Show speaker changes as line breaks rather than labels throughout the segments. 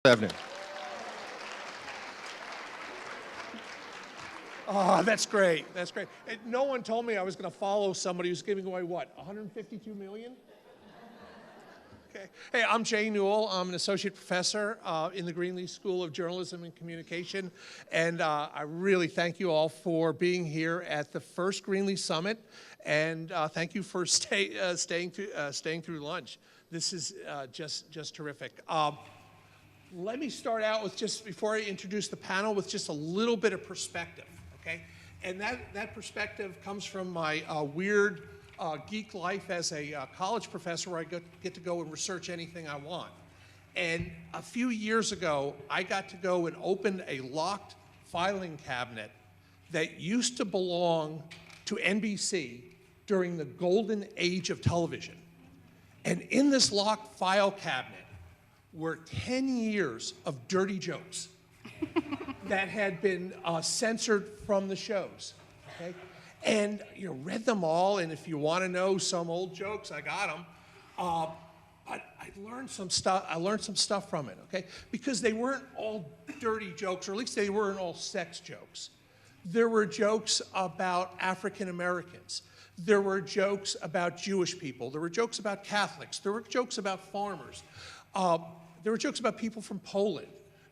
afternoon.
Oh, that's great. That's great. And no one told me I was going to follow somebody who's giving away, what, 152 million? Okay. Hey, I'm Jay Newell. I'm an associate professor in the Greenlee School of Journalism and Communication. And I really thank you all for being here at the first Greenlee Summit. And thank you for staying through lunch. This is just terrific. Let me start out with just, before I introduce the panel, with just a little bit of perspective, okay? And that perspective comes from my weird geek life as a college professor, where I get to go and research anything I want. And a few years ago, I got to go and open a locked filing cabinet that used to belong to NBC during the golden age of television. And in this locked file cabinet were 10 years of dirty jokes that had been censored from the shows, okay? And read them all, and if you want to know some old jokes, I got them. But I learned some stuff from it, okay? Because they weren't all dirty jokes, or at least they weren't all sex jokes. There were jokes about African Americans. There were jokes about Jewish people. There were jokes about Catholics. There were jokes about farmers. There were jokes about people from Poland.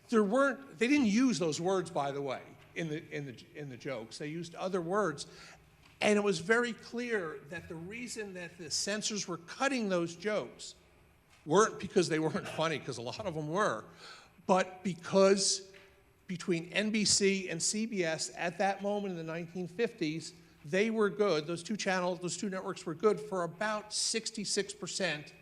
They didn't use those words, by the way, in the jokes. They used other words. And it was very clear that the reason that the censors were cutting those jokes weren't because they weren't funny, because a lot of them were, but because between NBC and CBS at that moment in the 1950s, they were good, those two networks were good for about 66%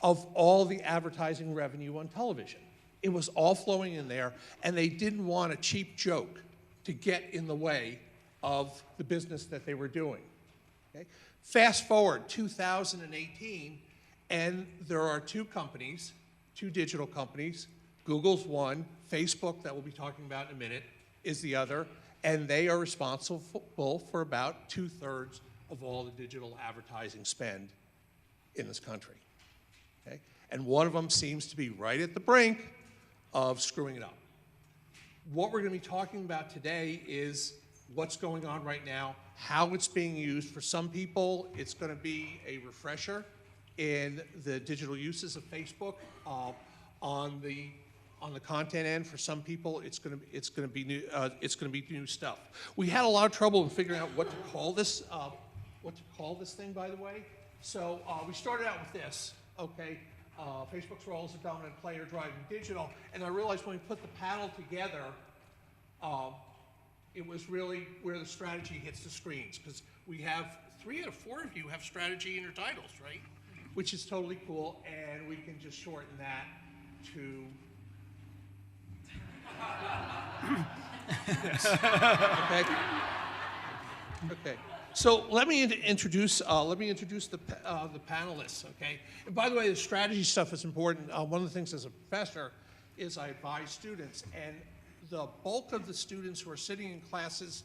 of all the advertising revenue on television. It was all flowing in there, and they didn't want a cheap joke to get in the way of the business that they were doing. Okay? Fast forward 2018, and there are two digital companies. Google's one, Facebook, that we'll be talking about in a minute, is the other, and they are responsible for about 2/3 of all the digital advertising spend in this country. Okay? And one of them seems to be right at the brink of screwing it up. What we're going to be talking about today is what's going on right now, how it's being used. For some people, it's going to be a refresher in the digital uses of Facebook. On the content end, for some people, it's going to be new stuff. We had a lot of trouble in figuring out what to call this thing, by the way. So we started out with this, okay? Facebook's role as a dominant player driving digital, and I realized when we put the panel together, it was really where the strategy hits the screens, because we have 3 out of 4 of you have strategy in your titles, right? Which is totally cool, and we can just shorten that to this. Okay. So let me introduce the panelists. Okay. And by the way, the strategy stuff is important. One of the things as a professor is I advise students, and the bulk of the students who were sitting in classes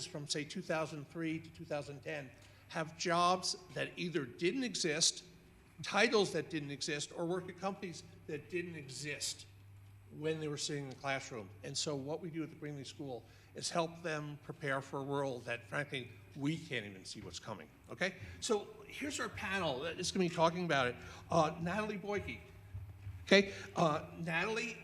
from say 2003 to 2010 have jobs that either didn't exist, titles that didn't exist, or work at companies that didn't exist when they were sitting in the classroom. And so what we do at the Greenlee School is help them prepare for a world that, frankly, we can't even see what's coming, okay? So here's our panel that is going to be talking about it. Natalie Boike, okay? Natalie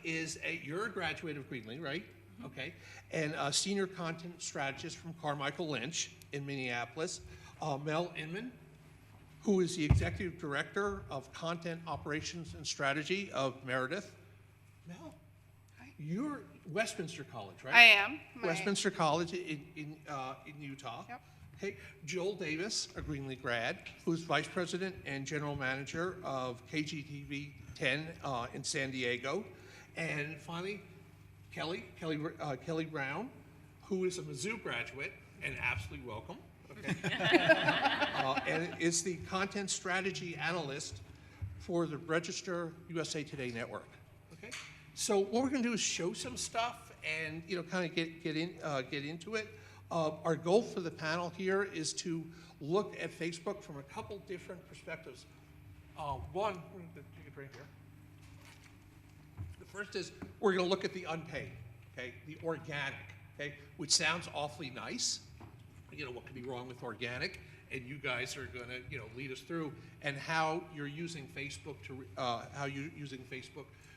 you're a graduate of Greenlee, right? Mm-hmm. Okay, and a senior content strategist from Carmichael Lynch in Minneapolis. Mel Inman, who is the executive director of content operations and strategy of Meredith. Mel, you're Westminster College, right?
I am.
Westminster College in Utah.
Yep.
Okay. Joel Davis, a Greenlee grad, who's vice president and general manager of KGTV 10 in San Diego. And finally, Kelli Brown, who is a Mizzou graduate and absolutely welcome. Okay. And is the content strategy analyst for the Register USA Today network. Okay. So what we're going to do is show some stuff and kind of get into it. Our goal for the panel here is to look at Facebook from a couple different perspectives. One, we're going to take a drink here. First is we're going to look at the unpaid, okay, the organic, okay, which sounds awfully nice. You know, what could be wrong with organic? And you guys are going to, you know, lead us through and how you're using Facebook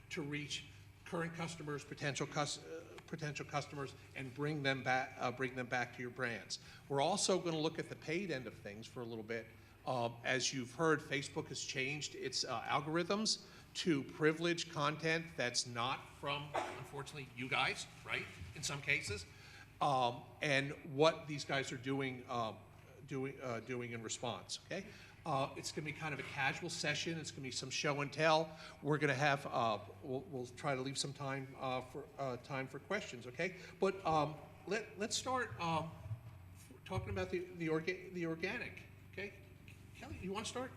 to reach current customers, potential customers, and bring them back to your brands. We're also going to look at the paid end of things for a little bit. As you've heard, Facebook has changed its algorithms to privilege content that's not from, unfortunately, you guys, right? In some cases, and what these guys are doing in response. Okay, it's going to be kind of a casual session. It's going to be some show and tell. We're going to have we'll try to leave some time for questions. Okay, but let's start talking about the organic. Okay, Kelli, you want to start?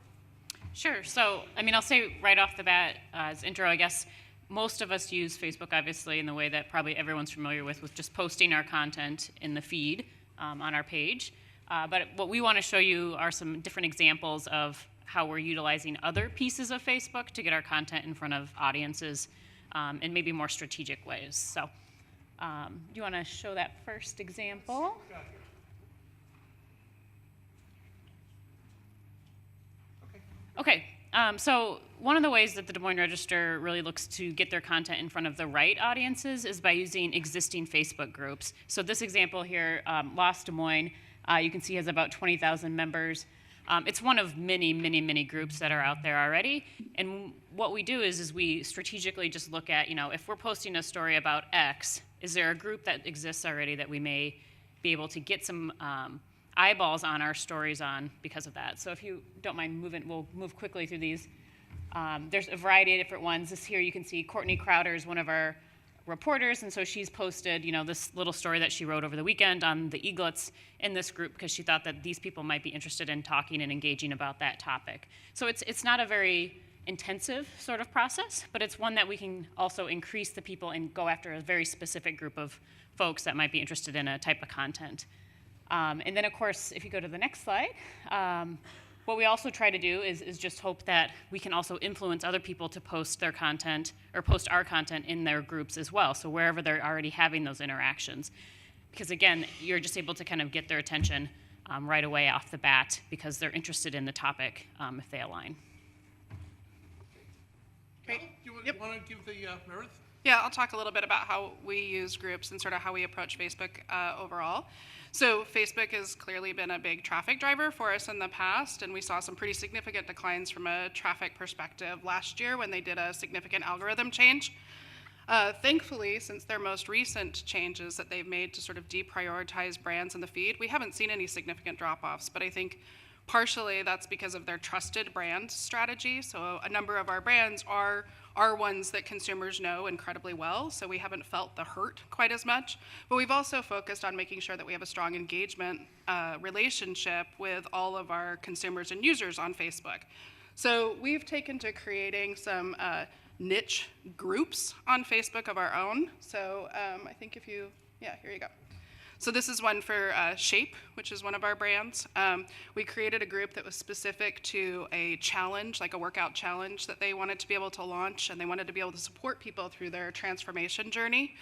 Sure. So, I mean, I'll say right off the bat as intro, I guess most of us use Facebook, obviously, in the way that probably everyone's familiar with just posting our content in the feed on our page. But what we want to show you are some different examples of how we're utilizing other pieces of Facebook to get our content in front of audiences in maybe more strategic ways. So, do you want to show that first example? Okay, so one of the ways that the Des Moines Register really looks to get their content in front of the right audiences is by using existing Facebook groups. So this example here, Lost Des Moines, you can see has about 20,000 members. It's one of many, many, many groups that are out there already. And what we do is we strategically just look at, you know, if we're posting a story about X, is there a group that exists already that we may be able to get some eyeballs on our stories on because of that. So if you don't mind moving, we'll move quickly through these. There's a variety of different ones. This here you can see Courtney Crowder is one of our reporters, and so she's posted, you know, this little story that she wrote over the weekend on the eaglets in this group because she thought that these people might be interested in talking and engaging about that topic. So it's not a very intensive sort of process, but it's one that we can also increase the people and go after a very specific group of folks that might be interested in a type of content. And then, of course, if you go to the next slide, what we also try to do is just hope that we can also influence other people to post their content or post our content in their groups as well, so wherever they're already having those interactions. Because, again, you're just able to kind of get their attention right away off the bat because they're interested in the topic if they align.
Great.
You want to give the Meredith?
Yeah, I'll talk a little bit about how we use groups and sort of how we approach Facebook overall. So Facebook has clearly been a big traffic driver for us in the past, and we saw some pretty significant declines from a traffic perspective last year when they did a significant algorithm change. Thankfully, since their most recent changes that they've made to sort of deprioritize brands in the feed, we haven't seen any significant drop-offs, but I think partially that's because of their trusted brand strategy. So a number of our brands are ones that consumers know incredibly well, so we haven't felt the hurt quite as much. But we've also focused on making sure that we have a strong engagement relationship with all of our consumers and users on Facebook. So we've taken to creating some niche groups on Facebook of our own. So I think here you go. So this is one for Shape, which is one of our brands. We created a group that was specific to a challenge, like a workout challenge that they wanted to be able to launch, and they wanted to be able to support people through their transformation journey.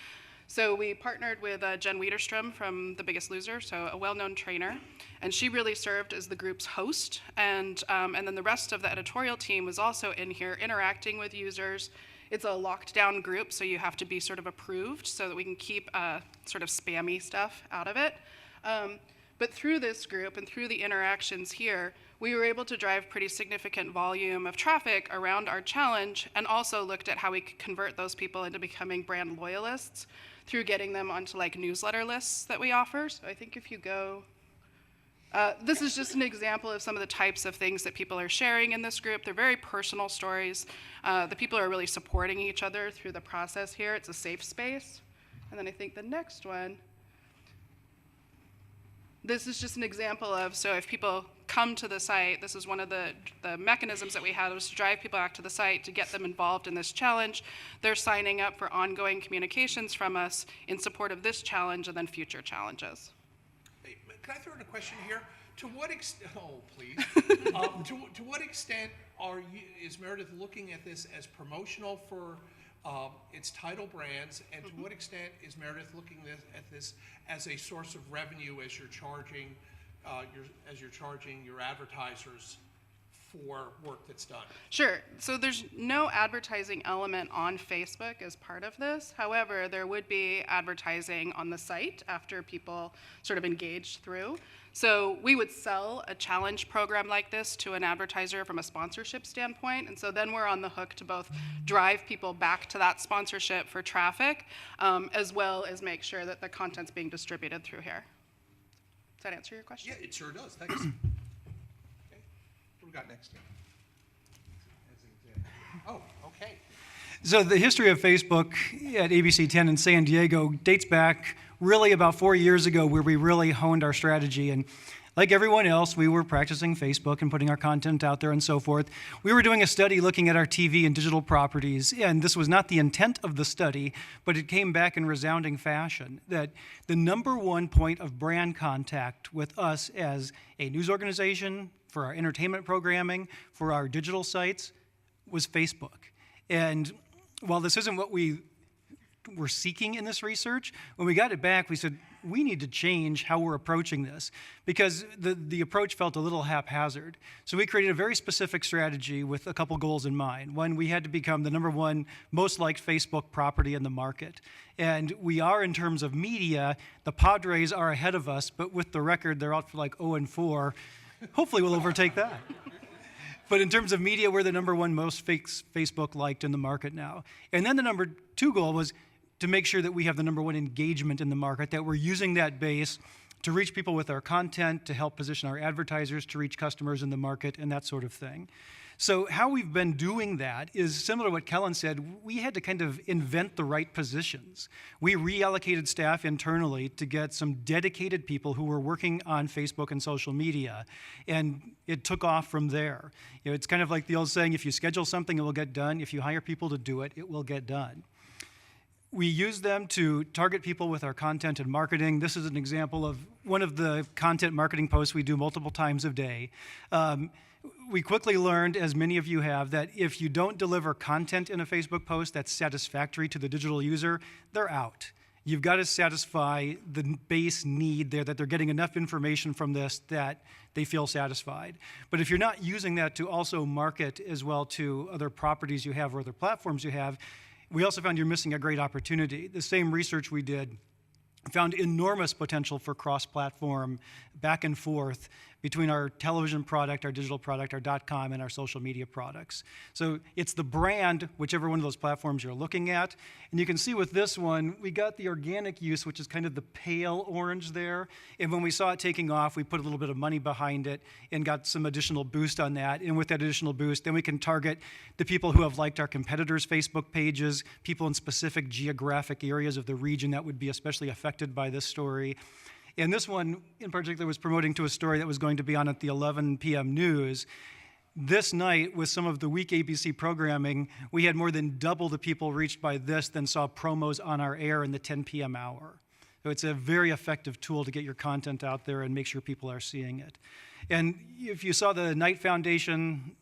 So we partnered with Jen Wiederstrom from The Biggest Loser, so a well-known trainer, and she really served as the group's host. And then the rest of the editorial team was also in here interacting with users. It's a locked down group, so you have to be sort of approved so that we can keep sort of spammy stuff out of it. But through this group and through the interactions here, we were able to drive pretty significant volume of traffic around our challenge, and also looked at how we could convert those people into becoming brand loyalists through getting them onto like newsletter lists that we offer. So I think if you go, this is just an example of some of the types of things that people are sharing in this group. They're very personal stories. The people are really supporting each other through the process here. It's a safe space. And then I think the next one, this is just an example of, so if people come to the site, this is one of the mechanisms that we had, was to drive people back to the site to get them involved in this challenge. They're signing up for ongoing communications from us in support of this challenge and then future challenges.
Hey, can I throw in a question here? To what extent, oh please, to what extent is Meredith looking at this as promotional for It's title brands, and to what extent is Meredith looking at this as a source of revenue as you're charging your advertisers for work that's done?
Sure. So there's no advertising element on Facebook as part of this. However, there would be advertising on the site after people sort of engage through. So we would sell a challenge program like this to an advertiser from a sponsorship standpoint. And so then we're on the hook to both drive people back to that sponsorship for traffic, as well as make sure that the content's being distributed through here. Does that answer your question?
Yeah, it sure does. Thanks. What do we got next? Oh, okay.
So the history of Facebook at ABC 10 in San Diego dates back really about 4 years ago, where we really honed our strategy. And like everyone else, we were practicing Facebook and putting our content out there and so forth. We were doing a study looking at our TV and digital properties, and this was not the intent of the study, but it came back in resounding fashion that the number one point of brand contact with us as a news organization, for our entertainment programming, for our digital sites, was Facebook. And while this isn't what we were seeking in this research, when we got it back, we said, we need to change how we're approaching this, because the approach felt a little haphazard. So we created a very specific strategy with a couple goals in mind. One, we had to become the number one most liked Facebook property in the market. And we are in terms of media. The Padres are ahead of us, but with the record, they're out for like 0-4. Hopefully we'll overtake that. But in terms of media, we're the number one most Facebook liked in the market now. And then the number two goal was to make sure that we have the number one engagement in the market, that we're using that base to reach people with our content, to help position our advertisers, to reach customers in the market, and that sort of thing. So how we've been doing that is similar to what Kellen said. We had to kind of invent the right positions. We reallocated staff internally to get some dedicated people who were working on Facebook and social media, and it took off from there. You know, it's kind of like the old saying, if you schedule something, it will get done. If you hire people to do it, it will get done. We use them to target people with our content and marketing. This is an example of one of the content marketing posts we do multiple times a day. We quickly learned, as many of you have, that if you don't deliver content in a Facebook post that's satisfactory to the digital user, they're out. You've got to satisfy the base need there, that they're getting enough information from this that they feel satisfied. But if you're not using that to also market as well to other properties you have or other platforms you have, we also found you're missing a great opportunity. The same research we did found enormous potential for cross-platform back and forth between our television product, our digital product, our .com, and our social media products. So it's the brand, whichever one of those platforms you're looking at. And you can see with this one, we got the organic use, which is kind of the pale orange there. And when we saw it taking off, we put a little bit of money behind it and got some additional boost on that. And with that additional boost, then we can target the people who have liked our competitors' Facebook pages, people in specific geographic areas of the region that would be especially affected by this story. And this one in particular was promoting to a story that was going to be on at the 11 p.m. news. This night, with some of the weak ABC programming, we had more than double the people reached by this than saw promos on our air in the 10 p.m. hour. So it's a very effective tool to get your content out there and make sure people are seeing it. And if you saw the Knight Foundation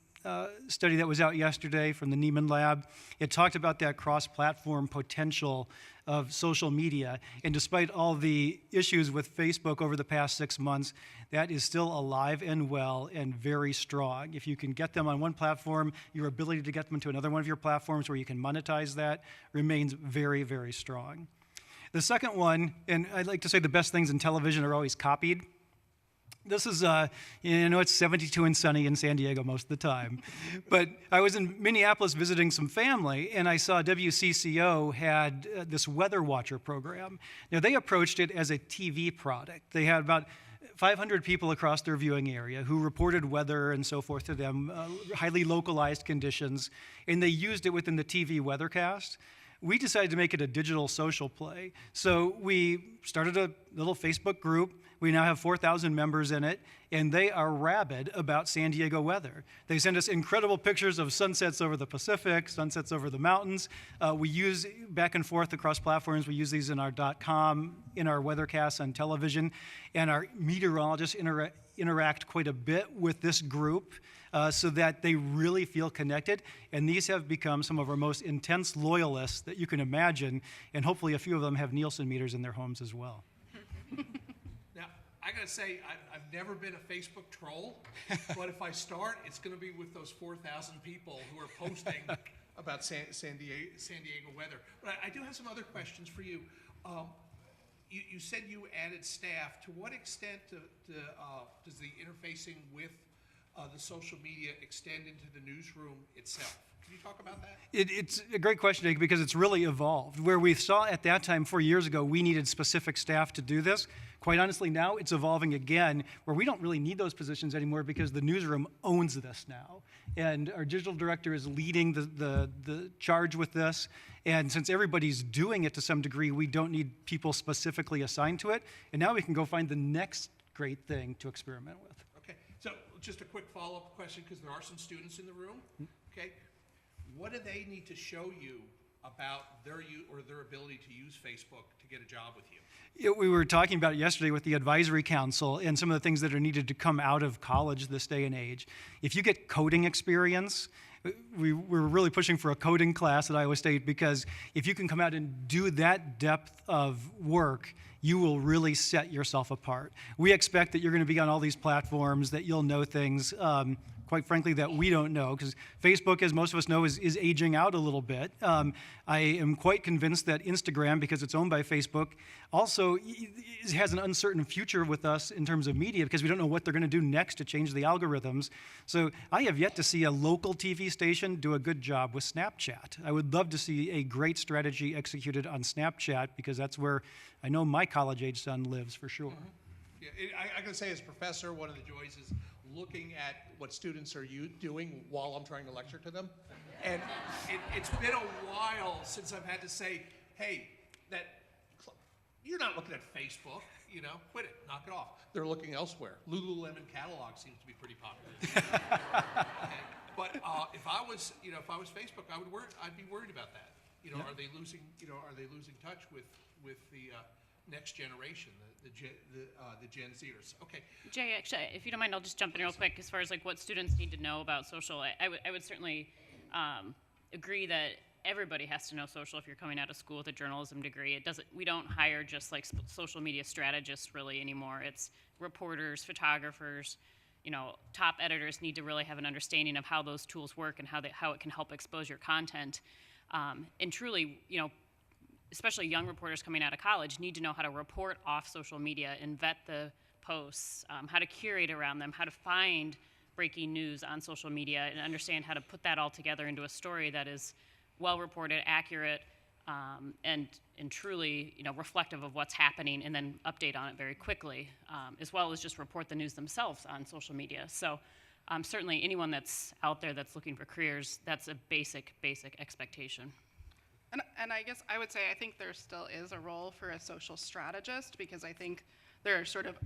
study that was out yesterday from the Inman lab, it talked about that cross-platform potential of social media. And despite all the issues with Facebook over the past 6 months, that is still alive and well and very strong. If you can get them on one platform, your ability to get them to another one of your platforms where you can monetize that remains very, very strong. The second one, and I'd like to say the best things in television are always copied. This is, it's 72 and sunny in San Diego most of the time. But I was in Minneapolis visiting some family, and I saw WCCO had this Weather Watcher program. Now, they approached it as a TV product. They had about 500 people across their viewing area who reported weather and so forth to them, highly localized conditions, and they used it within the TV weathercast. We decided to make it a digital social play. So we started a little Facebook group. We now have 4,000 members in it, and they are rabid about San Diego weather. They send us incredible pictures of sunsets over the Pacific, sunsets over the mountains. We use back and forth across platforms. We use these in our .com, in our weathercasts on television, and our meteorologists interact quite a bit with this group so that they really feel connected. And these have become some of our most intense loyalists that you can imagine, and hopefully a few of them have Nielsen meters in their homes as well.
Now, I gotta say, I've never been a Facebook troll, but if I start, it's gonna be with those 4,000 people who are posting about San Diego weather. But I do have some other questions for you. You said you added staff. To what extent does the interfacing with the social media extend into the newsroom itself? Can you talk about that?
It's a great question, Nick, because it's really evolved. Where we saw at that time 4 years ago, we needed specific staff to do this. Quite honestly, now it's evolving again, where we don't really need those positions anymore because the newsroom owns this now. And our digital director is leading the charge with this. And since everybody's doing it to some degree, we don't need people specifically assigned to it. And now we can go find the next great thing to experiment with.
Okay, so just a quick follow-up question, because there are some students in the room. Okay, what do they need to show you about their ability to use Facebook to get a job with you?
We were talking about it yesterday with the advisory council and some of the things that are needed to come out of college this day and age. If you get coding experience, we're really pushing for a coding class at Iowa State, because if you can come out and do that depth of work, you will really set yourself apart. We expect that you're going to be on all these platforms, that you'll know things, quite frankly, that we don't know, because Facebook, as most of us know, is aging out a little bit. I am quite convinced that Instagram, because it's owned by Facebook, also has an uncertain future with us in terms of media, because we don't know what they're going to do next to change the algorithms. So I have yet to see a local TV station do a good job with Snapchat. I would love to see a great strategy executed on Snapchat, because that's where I know my college-age son lives for sure.
Yeah, I gotta say, as a professor, one of the joys is looking at what students are doing while I'm trying to lecture to them. And it's been a while since I've had to say, hey, you're not looking at Facebook, quit it, knock it off. They're looking elsewhere. Lululemon catalog seems to be pretty popular. Okay? But if I was Facebook, I'd be worried about that. Are they losing touch with the next generation, the Gen Zers? Okay.
Jay, actually, if you don't mind, I'll just jump in real quick as far as like what students need to know about social. I would certainly agree that everybody has to know social if you're coming out of school with a journalism degree. We don't hire just like social media strategists really anymore. It's reporters, photographers, top editors need to really have an understanding of how those tools work and how it can help expose your content. And truly, especially young reporters coming out of college, need to know how to report off social media and vet the posts, how to curate around them, how to find breaking news on social media, and understand how to put that all together into a story that is well reported, accurate, and truly reflective of what's happening, and then update on it very quickly, as well as just report the news themselves on social media. So certainly anyone that's out there that's looking for careers, that's a basic expectation.
And I guess I would say I think there still is a role for a social strategist, because I think there are sort of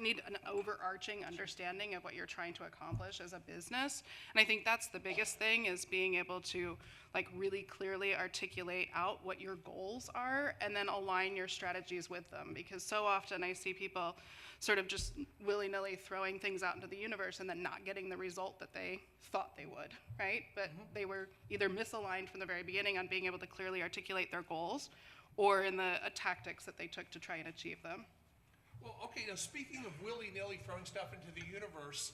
need an overarching understanding of what you're trying to accomplish as a business. And I think that's the biggest thing, is being able to like really clearly articulate out what your goals are and then align your strategies with them. Because so often I see people sort of just willy-nilly throwing things out into the universe and then not getting the result that they thought they would, right? But they were either misaligned from the very beginning on being able to clearly articulate their goals, or in the tactics that they took to try and achieve them.
Well, okay, now speaking of willy-nilly throwing stuff into the universe,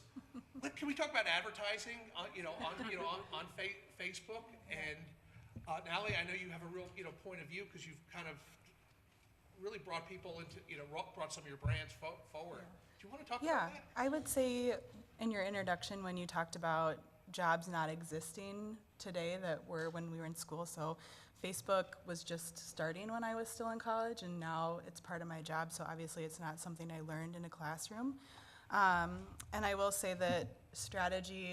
can we talk about advertising on Facebook? And Natalie, I know you have a real point of view, because you've kind of really brought people into, brought some of your brands forward. Do you want to talk about that?
Yeah, I would say in your introduction, when you talked about jobs not existing today that were when we were in school, so Facebook was just starting when I was still in college, and now it's part of my job, so obviously it's not something I learned in a classroom. And I will say that strategy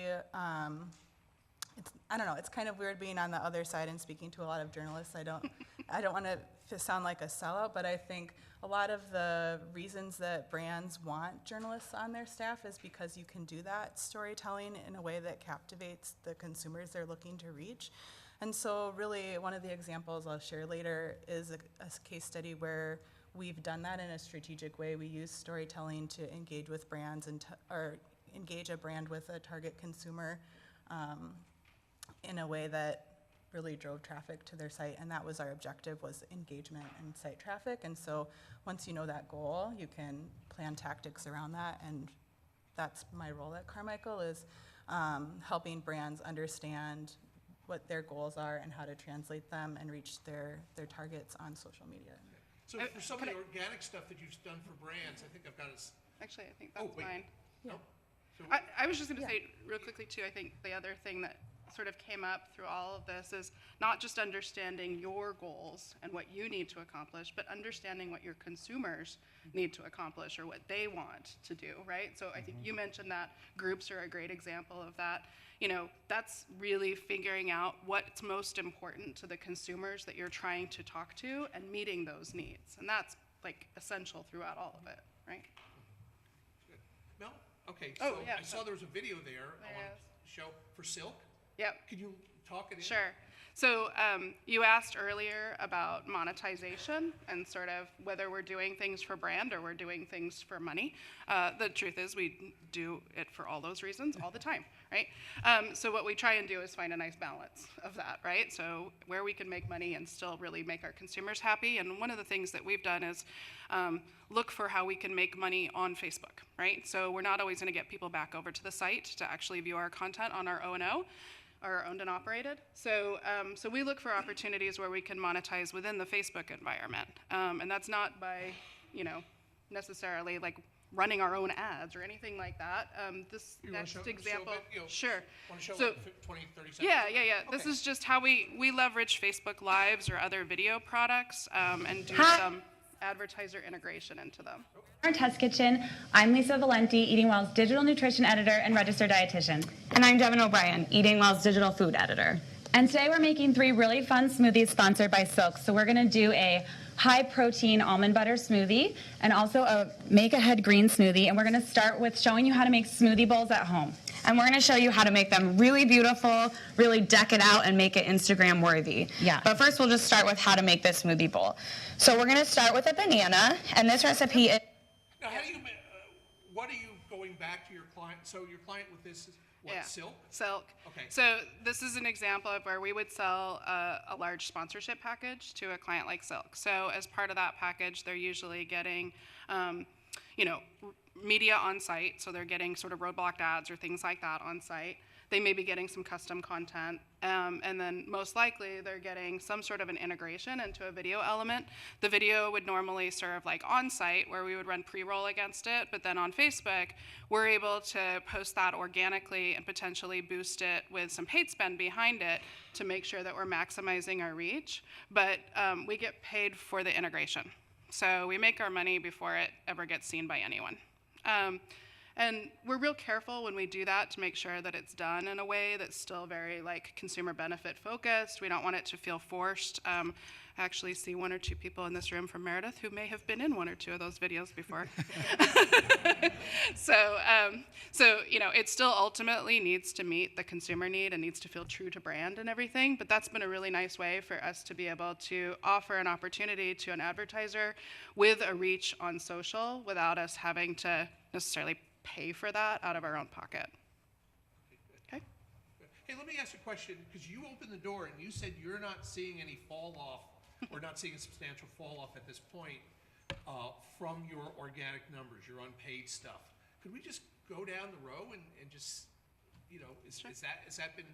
I don't know, it's kind of weird being on the other side and speaking to a lot of journalists. I don't want to sound like a sellout, but I think a lot of the reasons that brands want journalists on their staff is because you can do that storytelling in a way that captivates the consumers they're looking to reach. And so really one of the examples I'll share later is a case study where we've done that in a strategic way. We use storytelling to engage with brands or engage a brand with a target consumer in a way that really drove traffic to their site, and that was our objective, was engagement and site traffic. And so once you know that goal, you can plan tactics around that, and that's my role at Carmichael, is helping brands understand what their goals are and how to translate them and reach their targets on social media.
So for some of the organic stuff that you've done for brands, I think I've got a...
Actually, I think that's mine.
No? So
I was just going to say real quickly too, I think the other thing that sort of came up through all of this is not just understanding your goals and what you need to accomplish, but understanding what your consumers need to accomplish or what they want to do, right? So I think you mentioned that groups are a great example of that. You know, that's really figuring out what's most important to the consumers that you're trying to talk to and meeting those needs. And that's like essential throughout all of it, right?
Good. Mel? Okay,
Oh,
so
yeah.
I saw there was a video there
There
on
is.
the show for Silk.
Yep.
Could you talk it in?
Sure. So you asked earlier about monetization and sort of whether we're doing things for brand or we're doing things for money. The truth is we do it for all those reasons all the time, right? So what we try and do is find a nice balance of that, right? So where we can make money and still really make our consumers happy. And one of the things that we've done is look for how we can make money on Facebook, right? So we're not always going to get people back over to the site to actually view our content on our O&O. Or owned and operated. So we look for opportunities where we can monetize within the Facebook environment. And that's not by, necessarily like running our own ads or anything like that. This
You
next
wanna
example,
show,
sure.
Want to show
So-
like 20, 30 seconds?
Yeah.
Okay.
This is just how we leverage Facebook Lives or other video products and do some advertiser integration into them.
Our test kitchen. I'm Lisa Valenti, Eating Well's digital nutrition editor and registered dietitian.
And I'm Devin O'Brien, Eating Well's digital food editor.
And today we're making 3 really fun smoothies sponsored by Silk. So we're going to do a high protein almond butter smoothie and also a make ahead green smoothie. And we're going to start with showing you how to make smoothie bowls at home.
And we're going to show you how to make them really beautiful, really deck it out, and make it Instagram worthy.
Yeah.
But first we'll just start with how to make this smoothie bowl. So we're going to start with a banana, and this recipe is...
Now, how do you, what are you going back to your client? So your client with this is what, Silk?
Silk.
Okay.
So this is an example of where we would sell a large sponsorship package to a client like Silk. So as part of that package, they're usually getting, media on site. So they're getting sort of roadblocked ads or things like that on site. They may be getting some custom content, and then most likely they're getting some sort of an integration into a video element. The video would normally serve like on-site where we would run pre-roll against it, but then on Facebook, we're able to post that organically and potentially boost it with some paid spend behind it to make sure that we're maximizing our reach, but we get paid for the integration. So we make our money before it ever gets seen by anyone. And we're real careful when we do that to make sure that it's done in a way that's still very like consumer benefit focused. We don't want it to feel forced. I actually see 1 or 2 people in this room from Meredith who may have been in 1 or 2 of those videos before. So it still ultimately needs to meet the consumer need and needs to feel true to brand and everything. But that's been a really nice way for us to be able to offer an opportunity to an advertiser with a reach on social without us having to necessarily pay for that out of our own pocket. Okay.
Hey, let me ask you a question, because you opened the door and you said you're not seeing any fall off or not seeing a substantial fall off at this point from your organic numbers, your unpaid stuff. Could we just go down the row and just, has that been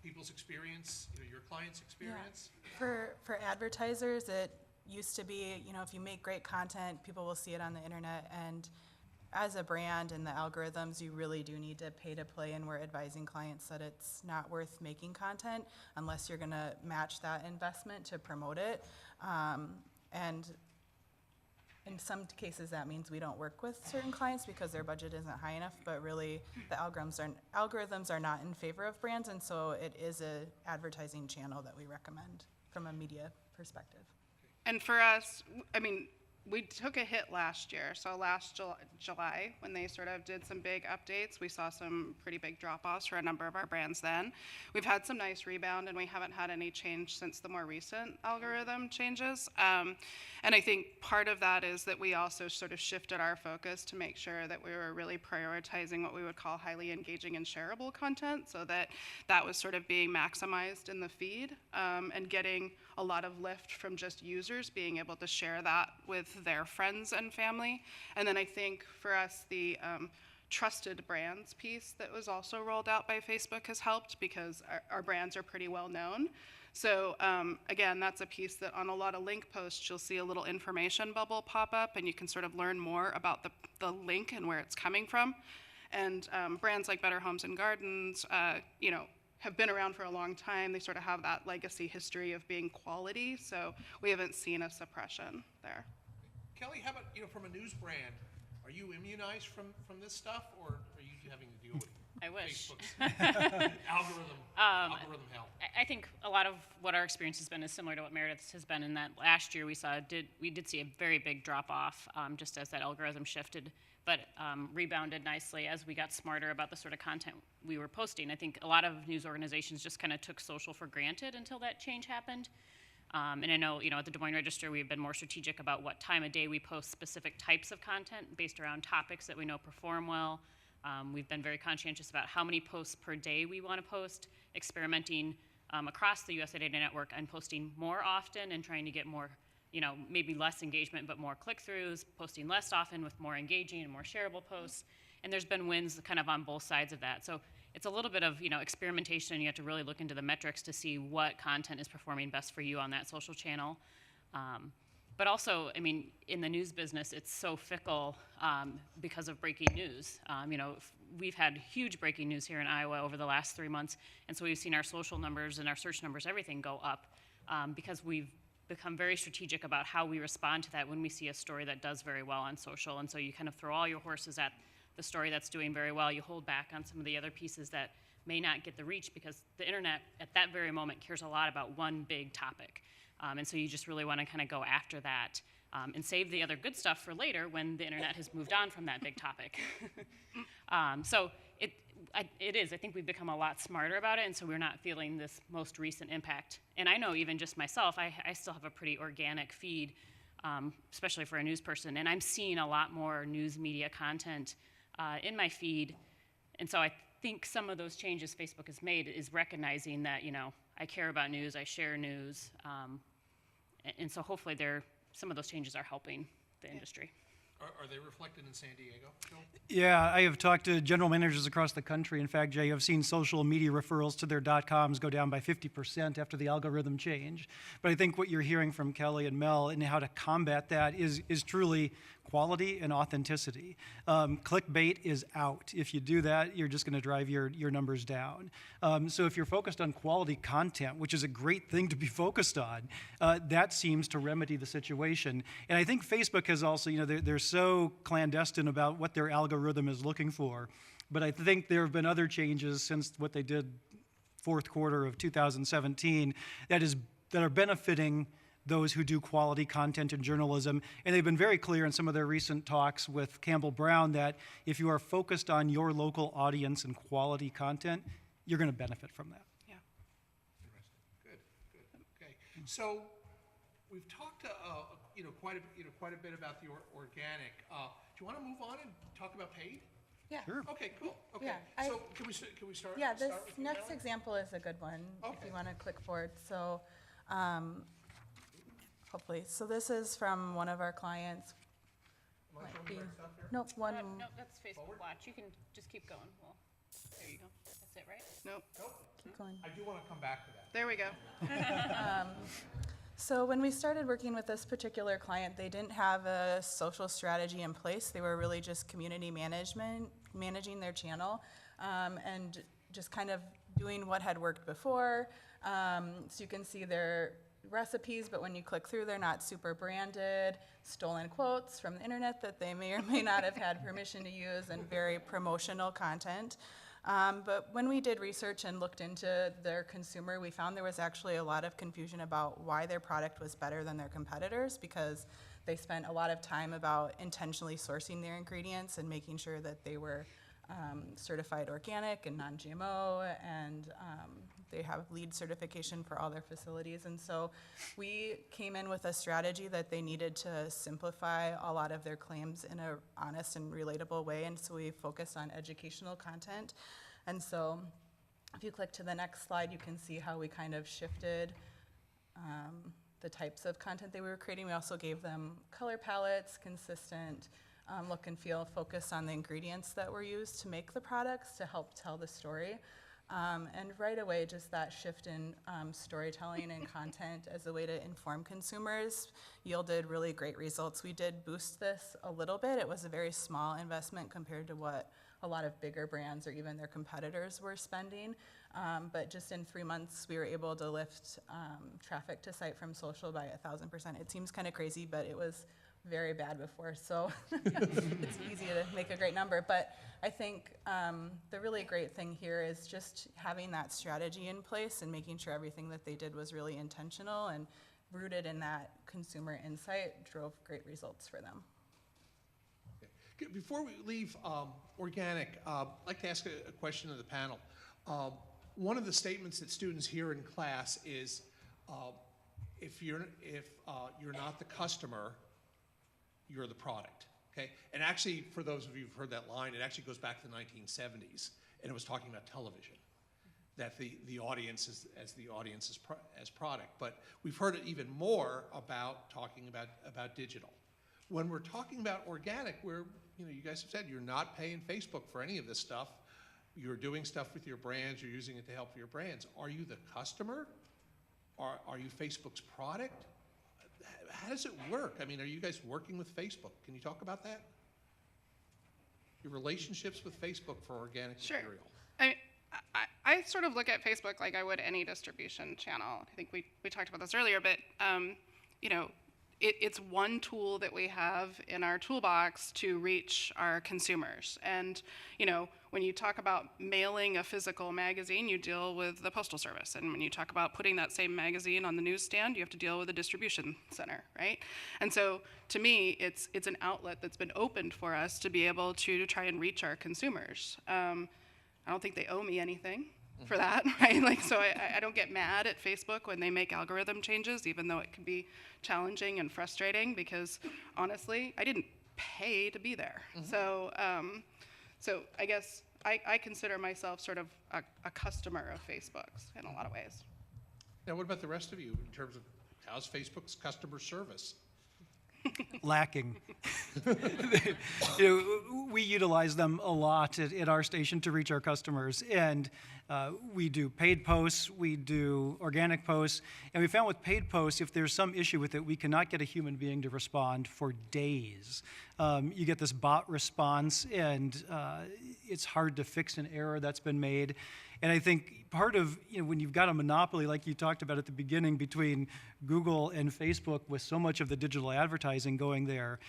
people's experience, your clients' experience?
Yeah. For advertisers, it used to be, if you make great content, people will see it on the internet, and as a brand and the algorithms, you really do need to pay to play, and we're advising clients that it's not worth making content unless you're going to match that investment to promote it. And in some cases, that means we don't work with certain clients because their budget isn't high enough, but really the algorithms are not in favor of brands, and so it is a advertising channel that we recommend from a media perspective.
And for us, I mean, we took a hit last year. So last July, when they sort of did some big updates, we saw some pretty big drop-offs for a number of our brands then. We've had some nice rebound, and we haven't had any change since the more recent algorithm changes. And I think part of that is that we also sort of shifted our focus to make sure that we were really prioritizing what we would call highly engaging and shareable content, so that that was sort of being maximized in the feed, and getting a lot of lift from just users being able to share that with their friends and family. And then I think for us, the trusted brands piece that was also rolled out by Facebook has helped, because our brands are pretty well known. So again, that's a piece that on a lot of link posts, you'll see a little information bubble pop up, and you can sort of learn more about the link and where it's coming from. And brands like Better Homes and Gardens, you know, have been around for a long time. They sort of have that legacy history of being quality, so we haven't seen a suppression there.
Kelli, how about, you know, from a news brand, are you immunized from this stuff, or are you having to deal with
I wish.
Facebook's algorithm hell?
I think a lot of what our experience has been is similar to what Meredith's has been, in that last year we did see a very big drop off, just as that algorithm shifted, but rebounded nicely as we got smarter about the sort of content we were posting. I think a lot of news organizations just kind of took social for granted until that change happened. And I know, you know, at the Des Moines Register, we've been more strategic about what time of day we post specific types of content based around topics that we know perform well. We've been very conscientious about how many posts per day we want to post, experimenting across the USA Data Network and posting more often and trying to get more, you know, maybe less engagement but more click-throughs, posting less often with more engaging and more shareable posts. And there's been wins kind of on both sides of that. So it's a little bit of, you know, experimentation, and you have to really look into the metrics to see what content is performing best for you on that social channel. But also, I mean, in the news business, it's so fickle because of breaking news. You know, we've had huge breaking news here in Iowa over the last 3 months, and so we've seen our social numbers and our search numbers, everything go up because we've become very strategic about how we respond to that when we see a story that does very well on social. And so you kind of throw all your horses at the story that's doing very well. You hold back on some of the other pieces that may not get the reach, because the internet at that very moment cares a lot about one big topic. And so you just really want to kind of go after that and save the other good stuff for later when the internet has moved on from that big topic. So it is. I think we've become a lot smarter about it, and so we're not feeling this most recent impact. And I know even just myself, I still have a pretty organic feed, especially for a news person, and I'm seeing a lot more news media content in my feed. And so I think some of those changes Facebook has made is recognizing that, you know, I care about news, I share news, and so hopefully some of those changes are helping the industry.
Are they reflected in San Diego, Phil?
Yeah, I have talked to general managers across the country. In fact, Jay, I've seen social media referrals to their .coms go down by 50% after the algorithm change. But I think what you're hearing from Kelli and Mel and how to combat that is truly quality and authenticity. Clickbait is out. If you do that, you're just going to drive your numbers down. So if you're focused on quality content, which is a great thing to be focused on, that seems to remedy the situation. And I think Facebook has also, you know, they're so clandestine about what their algorithm is looking for. But I think there have been other changes since what they did fourth quarter of 2017 that are benefiting those who do quality content and journalism. And they've been very clear in some of their recent talks with Campbell Brown that if you are focused on your local audience and quality content, you're going to benefit from that.
Yeah.
Interesting. Good. Okay. So we've talked, quite a bit about the organic. Do you want to move on and talk about paid?
Yeah.
Sure.
Okay. Cool. Okay.
Yeah,
So can we start?
Yeah, this
start with you,
next
Natalie?
example is a good one, if
Okay.
you want to click forward. So, hopefully, so this is from one of our clients.
Am I
Might
showing
be-
the right stuff here?
Nope, one,
No, that's Facebook Watch. You can just keep going. Well, there you go. That's it, right?
Nope.
Nope.
keep going.
I do want to come back to that.
There we go.
So when we started working with this particular client, they didn't have a social strategy in place. They were really just community managing their channel, and just kind of doing what had worked before. So you can see their recipes, but when you click through, they're not super branded, stolen quotes from the internet that they may or may not have had permission to use, and very promotional content. But when we did research and looked into their consumer, we found there was actually a lot of confusion about why their product was better than their competitors, because they spent a lot of time about intentionally sourcing their ingredients and making sure that they were certified organic and non-GMO, and they have LEED certification for all their facilities. And so we came in with a strategy that they needed to simplify a lot of their claims in an honest and relatable way, and so we focused on educational content. And so if you click to the next slide, you can see how we kind of shifted the types of content they were creating. We also gave them color palettes, consistent look and feel, focused on the ingredients that were used to make the products to help tell the story. And right away, just that shift in storytelling and content as a way to inform consumers yielded really great results. We did boost this a little bit. It was a very small investment compared to what a lot of bigger brands or even their competitors were spending. But just in 3 months, we were able to lift traffic to site from social by 1,000%. It seems kind of crazy, but it was very bad before, so it's easy to make a great number. But I think the really great thing here is just having that strategy in place and making sure everything that they did was really intentional and rooted in that consumer insight drove great results for them.
Okay. Before we leave organic, I'd like to ask a question of the panel. One of the statements that students hear in class is, if you're not the customer, you're the product, okay? And actually, for those of you who've heard that line, it actually goes back to the 1970s, and it was talking about television, that the audience is as product. But we've heard it even more about talking about digital. When we're talking about organic, you guys have said you're not paying Facebook for any of this stuff. You're doing stuff with your brands. You're using it to help your brands. Are you the customer? Are you Facebook's product? How does it work? I mean, are you guys working with Facebook? Can you talk about that? Your relationships with Facebook for organic material.
I sort of look at Facebook like I would any distribution channel. I think we talked about this earlier, but it's one tool that we have in our toolbox to reach our consumers. And when you talk about mailing a physical magazine, you deal with the Postal Service. And when you talk about putting that same magazine on the newsstand, you have to deal with the distribution center, right? And so to me, it's an outlet that's been opened for us to be able to try and reach our consumers. I don't think they owe me anything for that, right? So I don't get mad at Facebook when they make algorithm changes, even though it can be challenging and frustrating, because honestly, I didn't pay to be there. So I guess I consider myself sort of a customer of Facebook's in a lot of ways.
Now, what about the rest of you in terms of how's Facebook's customer service?
Lacking. We utilize them a lot at our station to reach our customers, and we do paid posts, we do organic posts, and we found with paid posts, if there's some issue with it, we cannot get a human being to respond for days. You get this bot response, and it's hard to fix an error that's been made. And I think part of, when you've got a monopoly like you talked about at the beginning between Google and Facebook with so much of the digital advertising going there,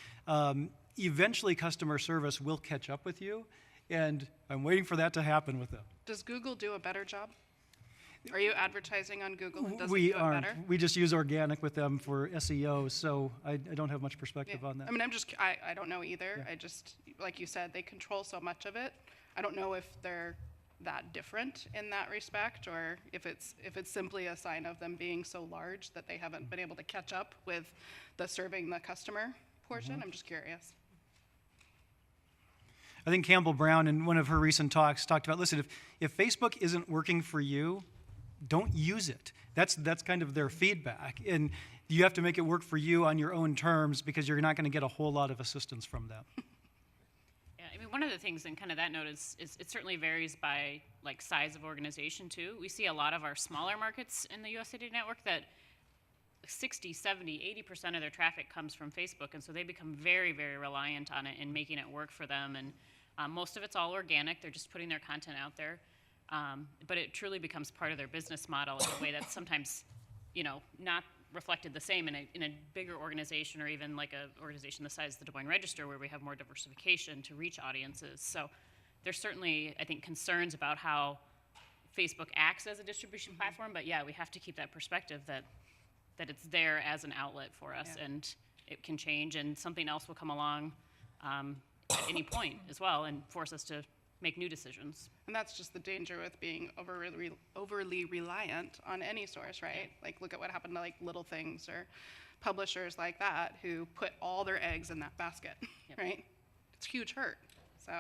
eventually customer service will catch up with you, and I'm waiting for that to happen with them.
Does Google do a better job? Are you advertising on Google and does it
We
do it
aren't.
better?
We just use organic with them for SEO, so I don't have much perspective on that.
I mean, I don't know either.
Yeah.
I just, like you said, they control so much of it. I don't know if they're that different in that respect, or if it's simply a sign of them being so large that they haven't been able to catch up with the serving the customer portion. I'm just curious.
I think Campbell Brown, in one of her recent talks, talked about, listen, if Facebook isn't working for you, don't use it. That's kind of their feedback. And you have to make it work for you on your own terms, because you're not going to get a whole lot of assistance from them.
Yeah, I mean, one of the things in kind of that note is it certainly varies by like size of organization too. We see a lot of our smaller markets in the USA Today network that 60, 70, 80% of their traffic comes from Facebook, and so they become very, very reliant on it and making it work for them. And most of it's all organic. They're just putting their content out there. But it truly becomes part of their business model in a way that's sometimes, not reflected the same in a bigger organization, or even like an organization the size of the Des Moines Register, where we have more diversification to reach audiences. So there's certainly, I think, concerns about how Facebook acts as a distribution platform, but yeah, we have to keep that perspective that it's there as an outlet for us, and it can change, and something else will come along at any point as well and force us to make new decisions.
And that's just the danger with being overly reliant on any source, right? Like, look at what happened to like Little Things or publishers like that who put all their eggs in that basket, right? It's huge hurt. So.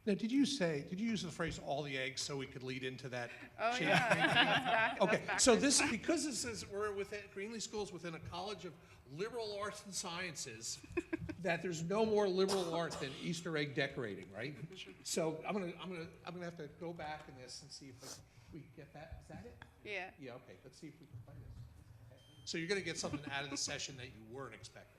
Now, did you use the phrase "all the eggs" so we could lead into that?
Oh yeah.
Okay, so because this is, we're within, Greenlee School's within a college of liberal arts and sciences, that there's no more liberal art than Easter egg decorating, right? So I'm gonna have to go back in this and see if we get that. Is that it?
Yeah.
Yeah. Okay. Let's see if we can find this. So you're gonna get something out of the session that you weren't expecting.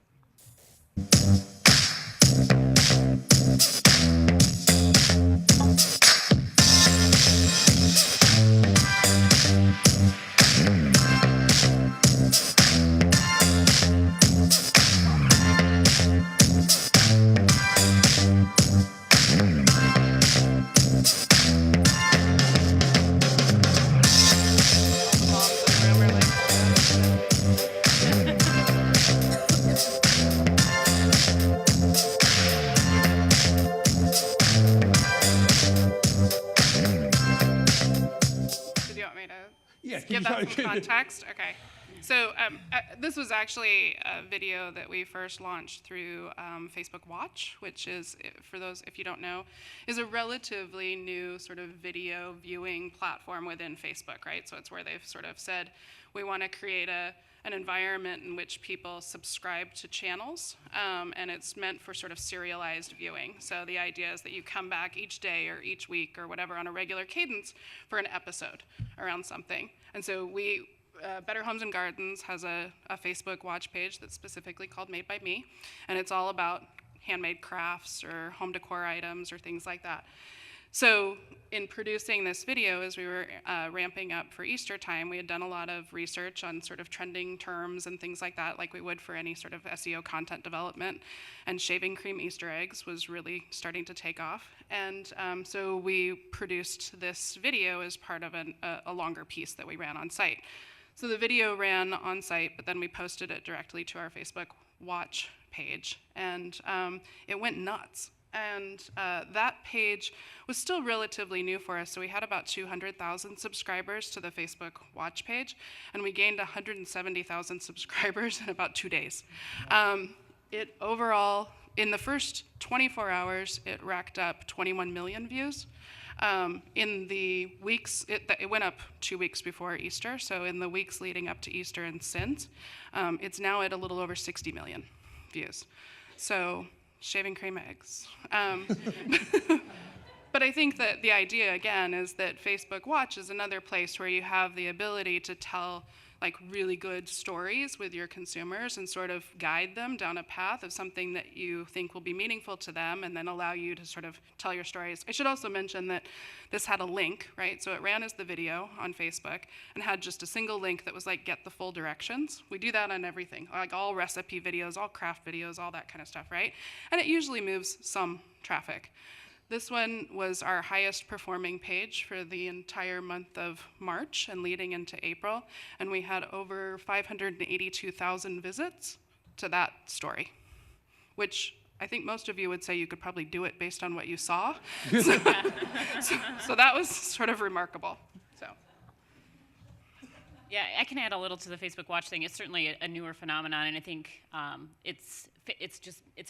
Give that some context? Okay. So this was actually a video that we first launched through Facebook Watch, which is, for those if you don't know, is a relatively new sort of video viewing platform within Facebook, right? So it's where they've sort of said, we want to create an environment in which people subscribe to channels, and it's meant for sort of serialized viewing. So the idea is that you come back each day or each week or whatever on a regular cadence for an episode around something. And so Better Homes and Gardens has a Facebook watch page that's specifically called Made by Me, and it's all about handmade crafts or home decor items or things like that. So in producing this video, as we were ramping up for Easter time, we had done a lot of research on sort of trending terms and things like that, like we would for any sort of SEO content development. And shaving cream Easter eggs was really starting to take off. And so we produced this video as part of a longer piece that we ran on site. So the video ran on site, but then we posted it directly to our Facebook Watch page. And it went nuts. And that page was still relatively new for us, so we had about 200,000 subscribers to the Facebook Watch page, and we gained 170,000 subscribers in about 2 days. It overall, in the first 24 hours, it racked up 21 million views. In the weeks, it went up 2 weeks before Easter, so in the weeks leading up to Easter and since, it's now at a little over 60 million views. So, shaving cream eggs. But I think that the idea, again, is that Facebook Watch is another place where you have the ability to tell like really good stories with your consumers and sort of guide them down a path of something that you think will be meaningful to them, and then allow you to sort of tell your stories. I should also mention that this had a link, right? So it ran as the video on Facebook and had just a single link that was like, get the full directions. We do that on everything, like all recipe videos, all craft videos, all that kind of stuff, right? And it usually moves some traffic. This one was our highest performing page for the entire month of March and leading into April, and we had over 582,000 visits to that story, which I think most of you would say you could probably do it based on what you saw. So that was sort of remarkable. So.
Yeah, I can add a little to the Facebook Watch thing. It's certainly a newer phenomenon, and I think it's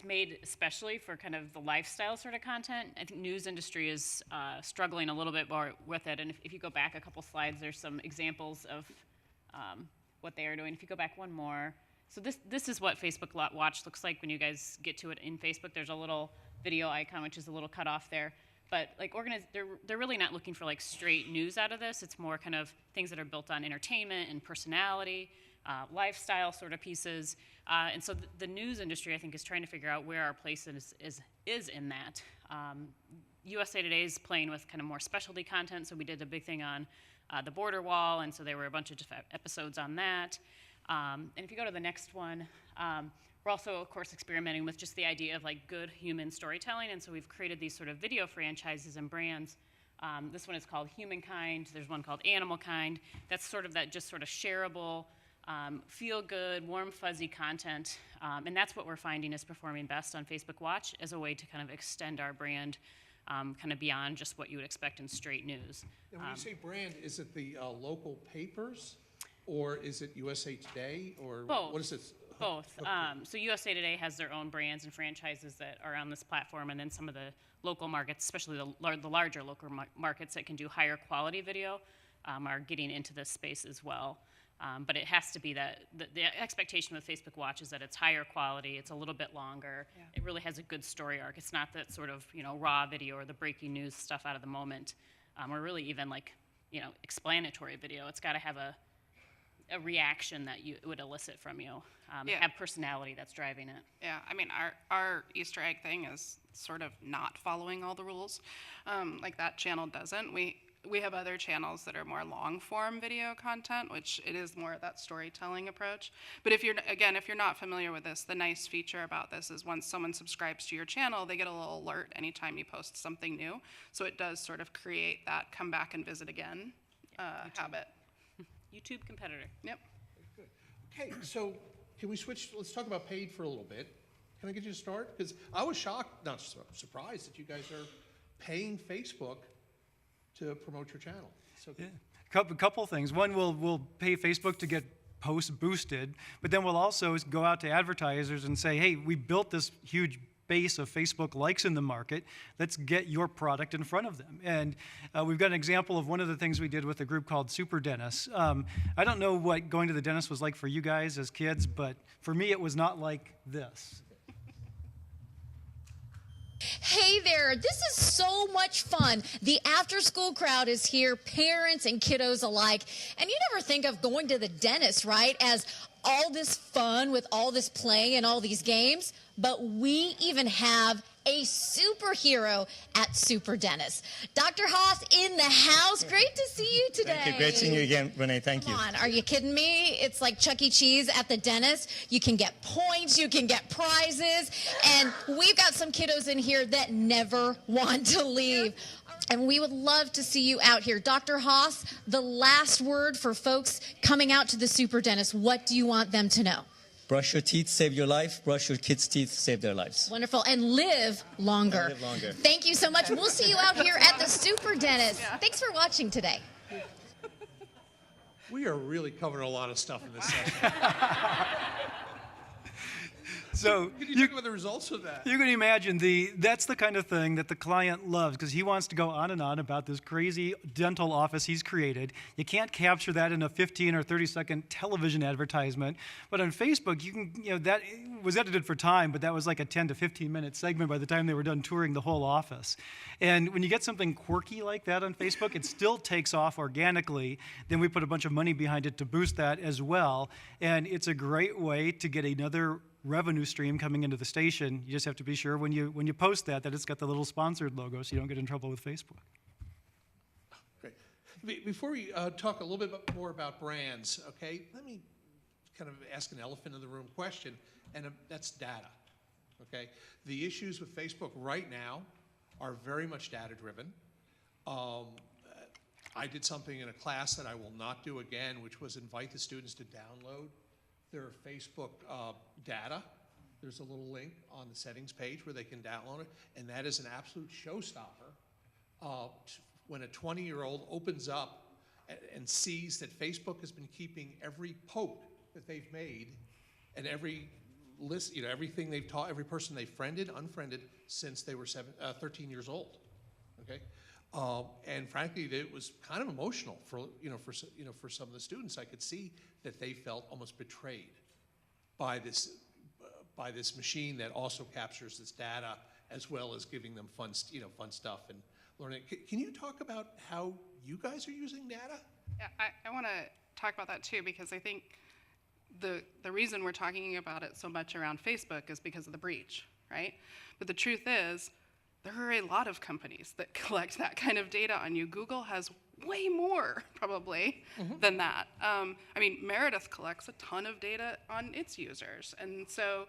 made especially for kind of the lifestyle sort of content. I think news industry is struggling a little bit more with it, and if you go back a couple slides, there's some examples of what they are doing. If you go back one more, so this is what Facebook Watch looks like when you guys get to it in Facebook. There's a little video icon, which is a little cut off there. But like they're really not looking for like straight news out of this. It's more kind of things that are built on entertainment and personality, lifestyle sort of pieces. And so the news industry, I think, is trying to figure out where our place is in that. USA Today is playing with kind of more specialty content. So we did a big thing on the border wall, and so there were a bunch of episodes on that. And if you go to the next one, we're also, of course, experimenting with just the idea of like good human storytelling. And so we've created these sort of video franchises and brands. This one is called Humankind. There's one called Animal Kind. That's sort of that just sort of shareable, feel-good, warm, fuzzy content. And that's what we're finding is performing best on Facebook Watch as a way to kind of extend our brand kind of beyond just what you would expect in straight news.
And when you say brand, is it the local papers, or is it USA Today, or
Both.
what is it?
Both. So USA Today has their own brands and franchises that are on this platform, and then some of the local markets, especially the larger local markets that can do higher quality video, are getting into this space as well. But it has to be that the expectation with Facebook Watch is that it's higher quality, it's a little bit longer, it really has a good story arc. It's not that sort of raw video or the breaking news stuff out of the moment, or really even like explanatory video. It's got to have a reaction that it would elicit from you, have personality that's driving it.
Yeah, I mean, our Easter egg thing is sort of not following all the rules. Like that channel doesn't. We have other channels that are more long-form video content, which it is more that storytelling approach. But if you're not familiar with this, the nice feature about this is once someone subscribes to your channel, they get a little alert anytime you post something new. So it does sort of create that come back and visit again habit.
YouTube competitor.
Yep.
Good. Okay, so can we switch? Let's talk about paid for a little bit. Can I get you to start? Because I was shocked, not surprised, that you guys are paying Facebook to promote your channel. So
Couple things. One, we'll pay Facebook to get posts boosted, but then we'll also go out to advertisers and say, hey, we built this huge base of Facebook likes in the market. Let's get your product in front of them. And we've got an example of one of the things we did with a group called Super Dentists. I don't know what going to the dentist was like for you guys as kids, but for me it was not like this.
Hey there, this is so much fun. The after-school crowd is here, parents and kiddos alike. And you never think of going to the dentist, right, as all this fun with all this play and all these games. But we even have a superhero at Super Dentist. Dr. Haas in the house. Great to see you today.
Thank you. Great seeing you again, Renee. Thank you.
Come on, are you kidding me? It's like Chuck E. Cheese at the dentist. You can get points, you can get prizes, and we've got some kiddos in here that never want to leave. And we would love to see you out here. Dr. Haas, the last word for folks coming out to the Super Dentist. What do you want them to know?
Brush your teeth, save your life. Brush your kids' teeth, save their lives.
Wonderful. And live longer.
And live longer.
Thank you so much. We'll see you out here at the Super Dentist. Thanks for watching today.
we are really covering a lot of stuff in this session.
So
Can you talk about the results of that?
you can imagine that's the kind of thing that the client loves because he wants to go on and on about this crazy dental office he's created. You can't capture that in a 15 or 30-second television advertisement, but on Facebook, you can, that was edited for time, but that was like a 10 to 15-minute segment by the time they were done touring the whole office. And when you get something quirky like that on Facebook, it still takes off organically. Then we put a bunch of money behind it to boost that as well, and it's a great way to get another revenue stream coming into the station. You just have to be sure when you post that it's got the little sponsored logo so you don't get in trouble with Facebook.
Great. Before we talk a little bit more about brands, okay, let me kind of ask an elephant in the room question, and that's data, okay? The issues with Facebook right now are very much data-driven. I did something in a class that I will not do again, which was invite the students to download their Facebook data. There's a little link on the settings page where they can download it, and that is an absolute showstopper. When a 20-year-old opens up and sees that Facebook has been keeping every poke that they've made and every list, everything they've taught, every person they've friended, unfriended since they were 13 years old. Okay. And frankly, it was kind of emotional for some of the students. I could see that they felt almost betrayed by this machine that also captures this data as well as giving them fun stuff and learning. Can you talk about how you guys are using data?
Yeah, I want to talk about that too, because I think the reason we're talking about it so much around Facebook is because of the breach, right? But the truth is, there are a lot of companies that collect that kind of data on you. Google has way more probably than that. I mean, Meredith collects a ton of data on its users. And so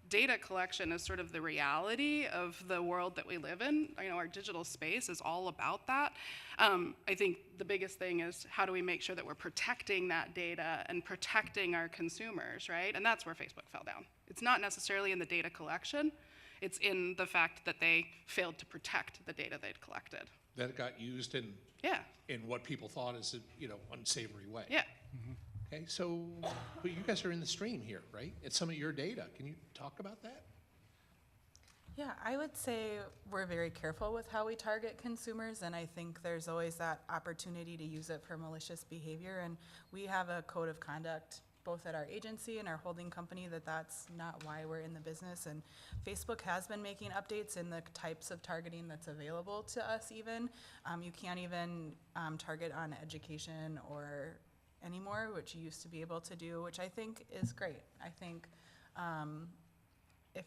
data collection is sort of the reality of the world that we live in. You know, our digital space is all about that. I think the biggest thing is how do we make sure that we're protecting that data and protecting our consumers, right? And that's where Facebook fell down. It's not necessarily in the data collection. It's in the fact that they failed to protect the data they'd collected.
That got used in what people thought is a unsavory way.
Yeah.
Okay, so but you guys are in the stream here, right? It's some of your data. Can you talk about that?
Yeah, I would say we're very careful with how we target consumers, and I think there's always that opportunity to use it for malicious behavior, and we have a code of conduct both at our agency and our holding company that's not why we're in the business. And Facebook has been making updates in the types of targeting that's available to us even. You can't even target on education or anymore, which you used to be able to do, which I think is great. I think if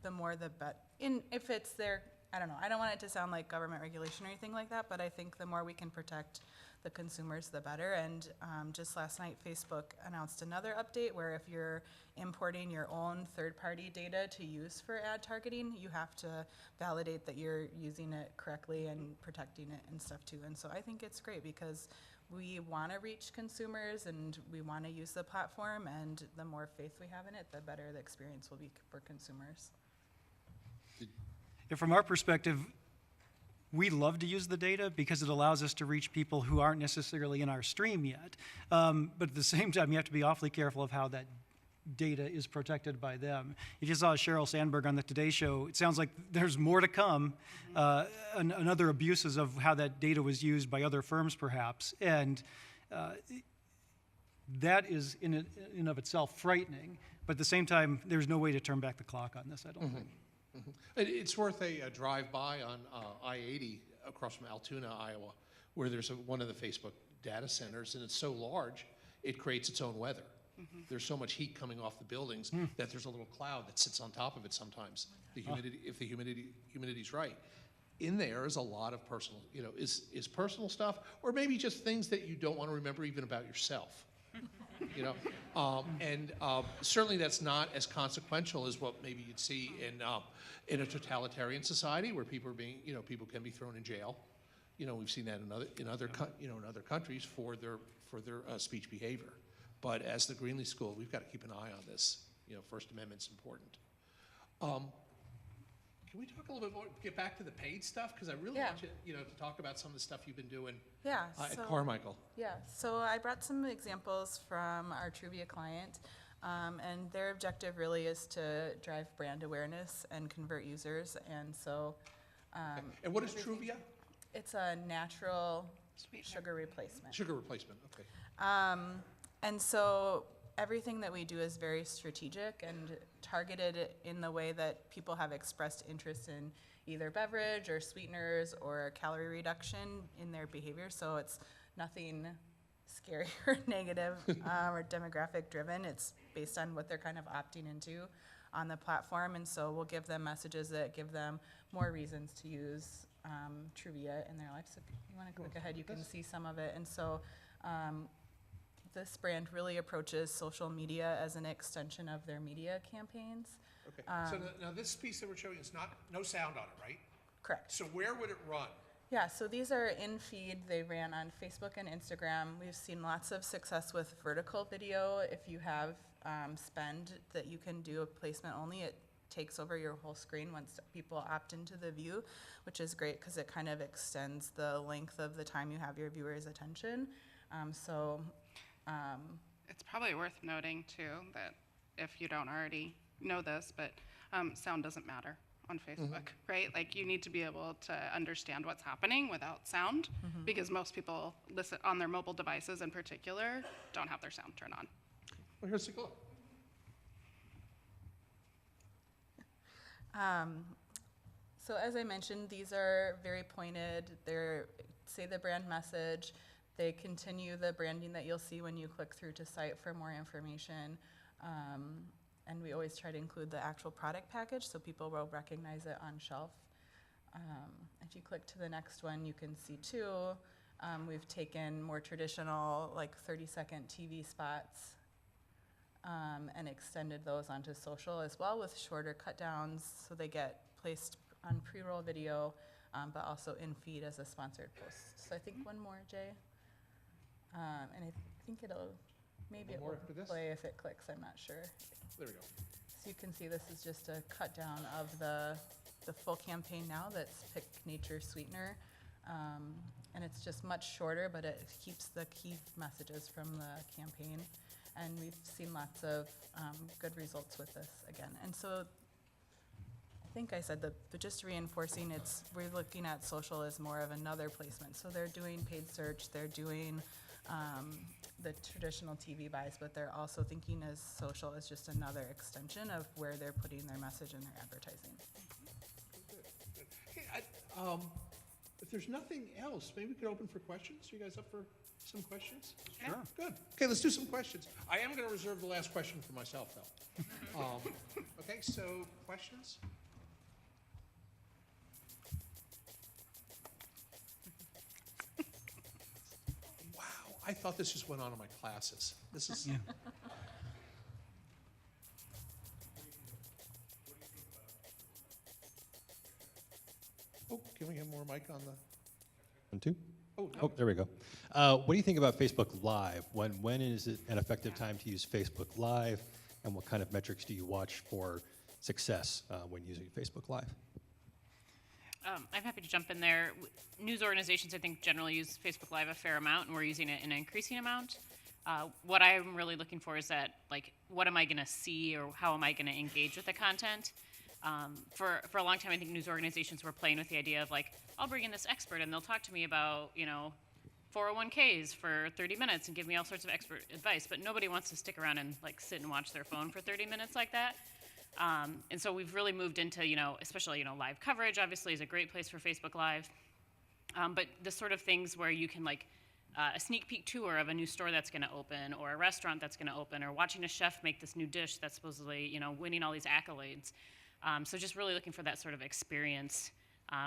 the more the better, if it's there, I don't know, I don't want it to sound like government regulation or anything like that, but I think the more we can protect the consumers, the better. And just last night, Facebook announced another update where if you're importing your own third-party data to use for ad targeting, you have to validate that you're using it correctly and protecting it and stuff too. And so I think it's great because we want to reach consumers and we want to use the platform, and the more faith we have in it, the better the experience will be for consumers.
Yeah, from our perspective, we love to use the data because it allows us to reach people who aren't necessarily in our stream yet. But at the same time, you have to be awfully careful of how that data is protected by them. If you saw Sheryl Sandberg on the Today Show, it sounds like there's more to come, and other abuses of how that data was used by other firms perhaps. And that is in and of itself frightening. But at the same time, there's no way to turn back the clock on this, I don't think.
It's worth a drive-by on I-80 across from Altoona, Iowa, where there's one of the Facebook data centers, and it's so large, it creates its own weather. There's so much heat coming off the buildings that there's a little cloud that sits on top of it sometimes, the humidity, if the humidity's right. In there is a lot of personal, is personal stuff, or maybe just things that you don't want to remember even about yourself. Certainly that's not as consequential as what maybe you'd see in a totalitarian society where people are being, people can be thrown in jail. We've seen that in other countries for their speech behavior. But as the Greenlee School, we've got to keep an eye on this. First Amendment's important. Can we talk a little bit more, get back to the paid stuff? Because I really want you, to talk about some of the stuff you've been doing at Carmichael.
Yeah, so I brought some examples from our Truvia client, and their objective really is to drive brand awareness and convert users. And so,
and what is Truvia?
It's a natural sugar replacement.
Sugar replacement, okay.
And so everything that we do is very strategic and targeted in the way that people have expressed interest in either beverage or sweeteners or calorie reduction in their behavior. So it's nothing scary or negative or demographic driven. It's based on what they're kind of opting into on the platform. And so we'll give them messages that give them more reasons to use Truvia in their life. So if you want to click ahead, you can see some of it. And so this brand really approaches social media as an extension of their media campaigns.
Okay. So now this piece that we're showing is no sound on it, right?
Correct.
So where would it run?
Yeah, so these are in feed. They ran on Facebook and Instagram. We've seen lots of success with vertical video. If you have spend that you can do a placement only, it takes over your whole screen once people opt into the view, which is great because it kind of extends the length of the time you have your viewers' attention.
It's probably worth noting too that if you don't already know this, but sound doesn't matter on Facebook, right? Like you need to be able to understand what's happening without sound because most people listen on their mobile devices in particular don't have their sound turned on.
Well, here's the goal.
So as I mentioned, these are very pointed. They say the brand message. They continue the branding that you'll see when you click through to site for more information. And we always try to include the actual product package so people will recognize it on shelf. If you click to the next one, you can see too, we've taken more traditional, like 30-second TV spots and extended those onto social as well with shorter cut downs, so they get placed on pre-roll video, but also in feed as a sponsored post. So I think one more, Jay. And I think it'll, maybe it will play if it clicks, I'm not sure.
There we go.
So you can see this is just a cut down of the full campaign now that's Pick Nature Sweetener. And it's just much shorter, but it keeps the key messages from the campaign. And we've seen lots of good results with this again. And so I think I said that, but just reinforcing, we're looking at social as more of another placement. So they're doing paid search, they're doing the traditional TV buys, but they're also thinking as social as just another extension of where they're putting their message and their advertising.
Good. Hey, if there's nothing else, maybe we could open for questions. You guys up for some questions?
Sure.
Good. Okay, let's do some questions. I am going to reserve the last question for myself, though. Okay, so questions? Wow, I thought this just went on in my classes. This is.
Yeah.
Oh, can we have more mic on the?
1, 2.
Oh,
Oh, there we go. What do you think about Facebook Live? When is it an effective time to use Facebook Live, and what kind of metrics do you watch for success when using Facebook Live?
I'm happy to jump in there. News organizations, I think, generally use Facebook Live a fair amount, and we're using it in an increasing amount. What I'm really looking for is that, like, what am I going to see, or how am I going to engage with the content? For a long time, I think news organizations were playing with the idea of, like, I'll bring in this expert and they'll talk to me about, 401ks for 30 minutes and give me all sorts of expert advice, but nobody wants to stick around and, like, sit and watch their phone for 30 minutes like that. And so we've really moved into, especially, live coverage obviously is a great place for Facebook Live. But the sort of things where you can, like, a sneak peek tour of a new store that's going to open, or a restaurant that's going to open, or watching a chef make this new dish that's supposedly, winning all these accolades. So just really looking for that sort of experience,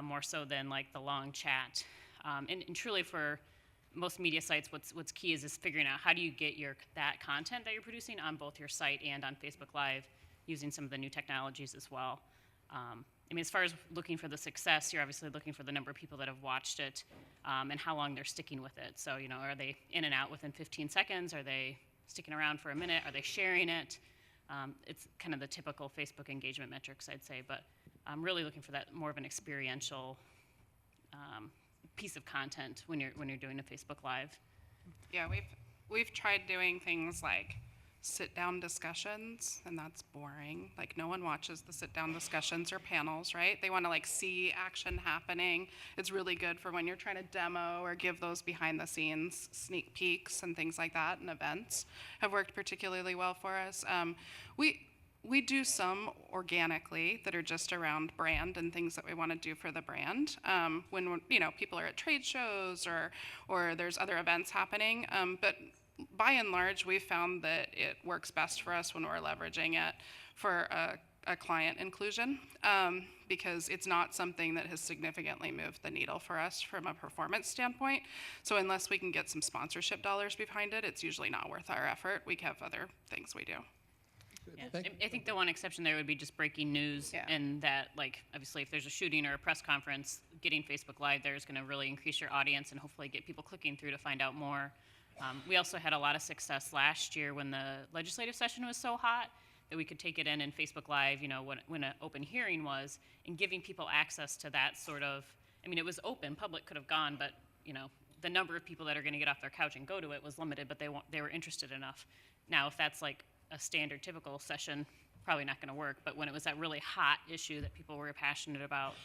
more so than, like, the long chat. And truly for most media sites, what's key is figuring out how do you get that content that you're producing on both your site and on Facebook Live, using some of the new technologies as well. As far as looking for the success, you're obviously looking for the number of people that have watched it, and how long they're sticking with it. So, are they in and out within 15 seconds? Are they sticking around for a minute? Are they sharing it? It's kind of the typical Facebook engagement metrics, I'd say, but I'm really looking for that more of an experiential piece of content when you're doing a Facebook Live.
Yeah, we've tried doing things like sit-down discussions, and that's boring. Like, no one watches the sit-down discussions or panels, right? They want to, like, see action happening. It's really good for when you're trying to demo or give those behind-the-scenes sneak peeks and things like that, and events have worked particularly well for us. We do some organically that are just around brand and things that we want to do for the brand. When people are at trade shows or there's other events happening, but by and large, we've found that it works best for us when we're leveraging it for a client inclusion, because it's not something that has significantly moved the needle for us from a performance standpoint. So unless we can get some sponsorship dollars behind it, it's usually not worth our effort. We have other things we do.
Yeah. I think the one exception there would be just breaking news, and that, like, obviously if there's a shooting or a press conference, getting Facebook Live there is going to really increase your audience and hopefully get people clicking through to find out more. We also had a lot of success last year when the legislative session was so hot that we could take it in Facebook Live, when an open hearing was, and giving people access to that sort of, it was open, public could have gone, but, the number of people that are going to get off their couch and go to it was limited, but they were interested enough. Now, if that's like a standard typical session, probably not going to work, but when it was that really hot issue that people were passionate about,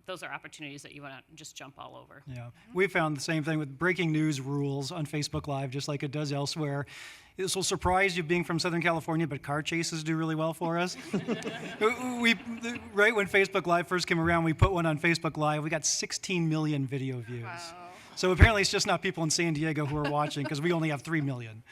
those are opportunities that you want to just jump all over.
Yeah, we found the same thing with breaking news rules on Facebook Live, just like it does elsewhere. This will surprise you being from Southern California, but car chases do really well for us. Right when Facebook Live first came around, we put one on Facebook Live. We got 16 million video views.
Wow.
So apparently it's just not people in San Diego who are watching, because we only have 3 million.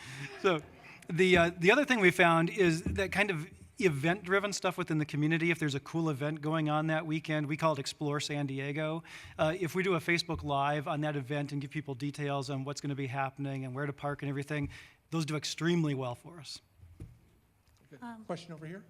So the other thing we found is that kind of event-driven stuff within the community. If there's a cool event going on that weekend, we call it Explore San Diego. If we do a Facebook Live on that event and give people details on what's going to be happening and where to park and everything, those do extremely well for us.
Good. Question over here.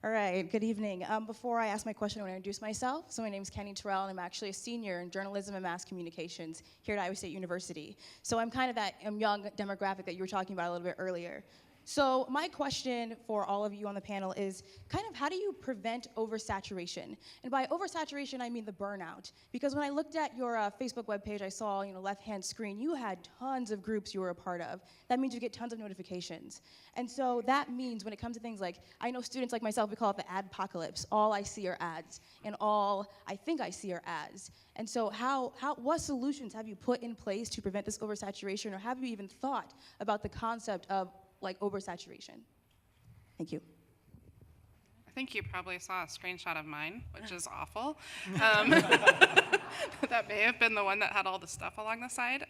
All right, good evening. Before I ask my question, I want to introduce myself. So my name is Kenny Terrell, and I'm actually a senior in journalism and mass communications here at Iowa State University. So I'm kind of that young demographic that you were talking about a little bit earlier. So my question for all of you on the panel is kind of how do you prevent oversaturation? And by oversaturation, I mean the burnout. Because when I looked at your Facebook webpage, I saw, left-hand screen, you had tons of groups you were a part of. That means you get tons of notifications. And so that means when it comes to things like, I know students like myself, we call it the adpocalypse. All I see are ads, and all I think I see are ads. And so what solutions have you put in place to prevent this oversaturation, or have you even thought about the concept of oversaturation? Thank you.
I think you probably saw a screenshot of mine, which is awful. That may have been the one that had all the stuff along the side.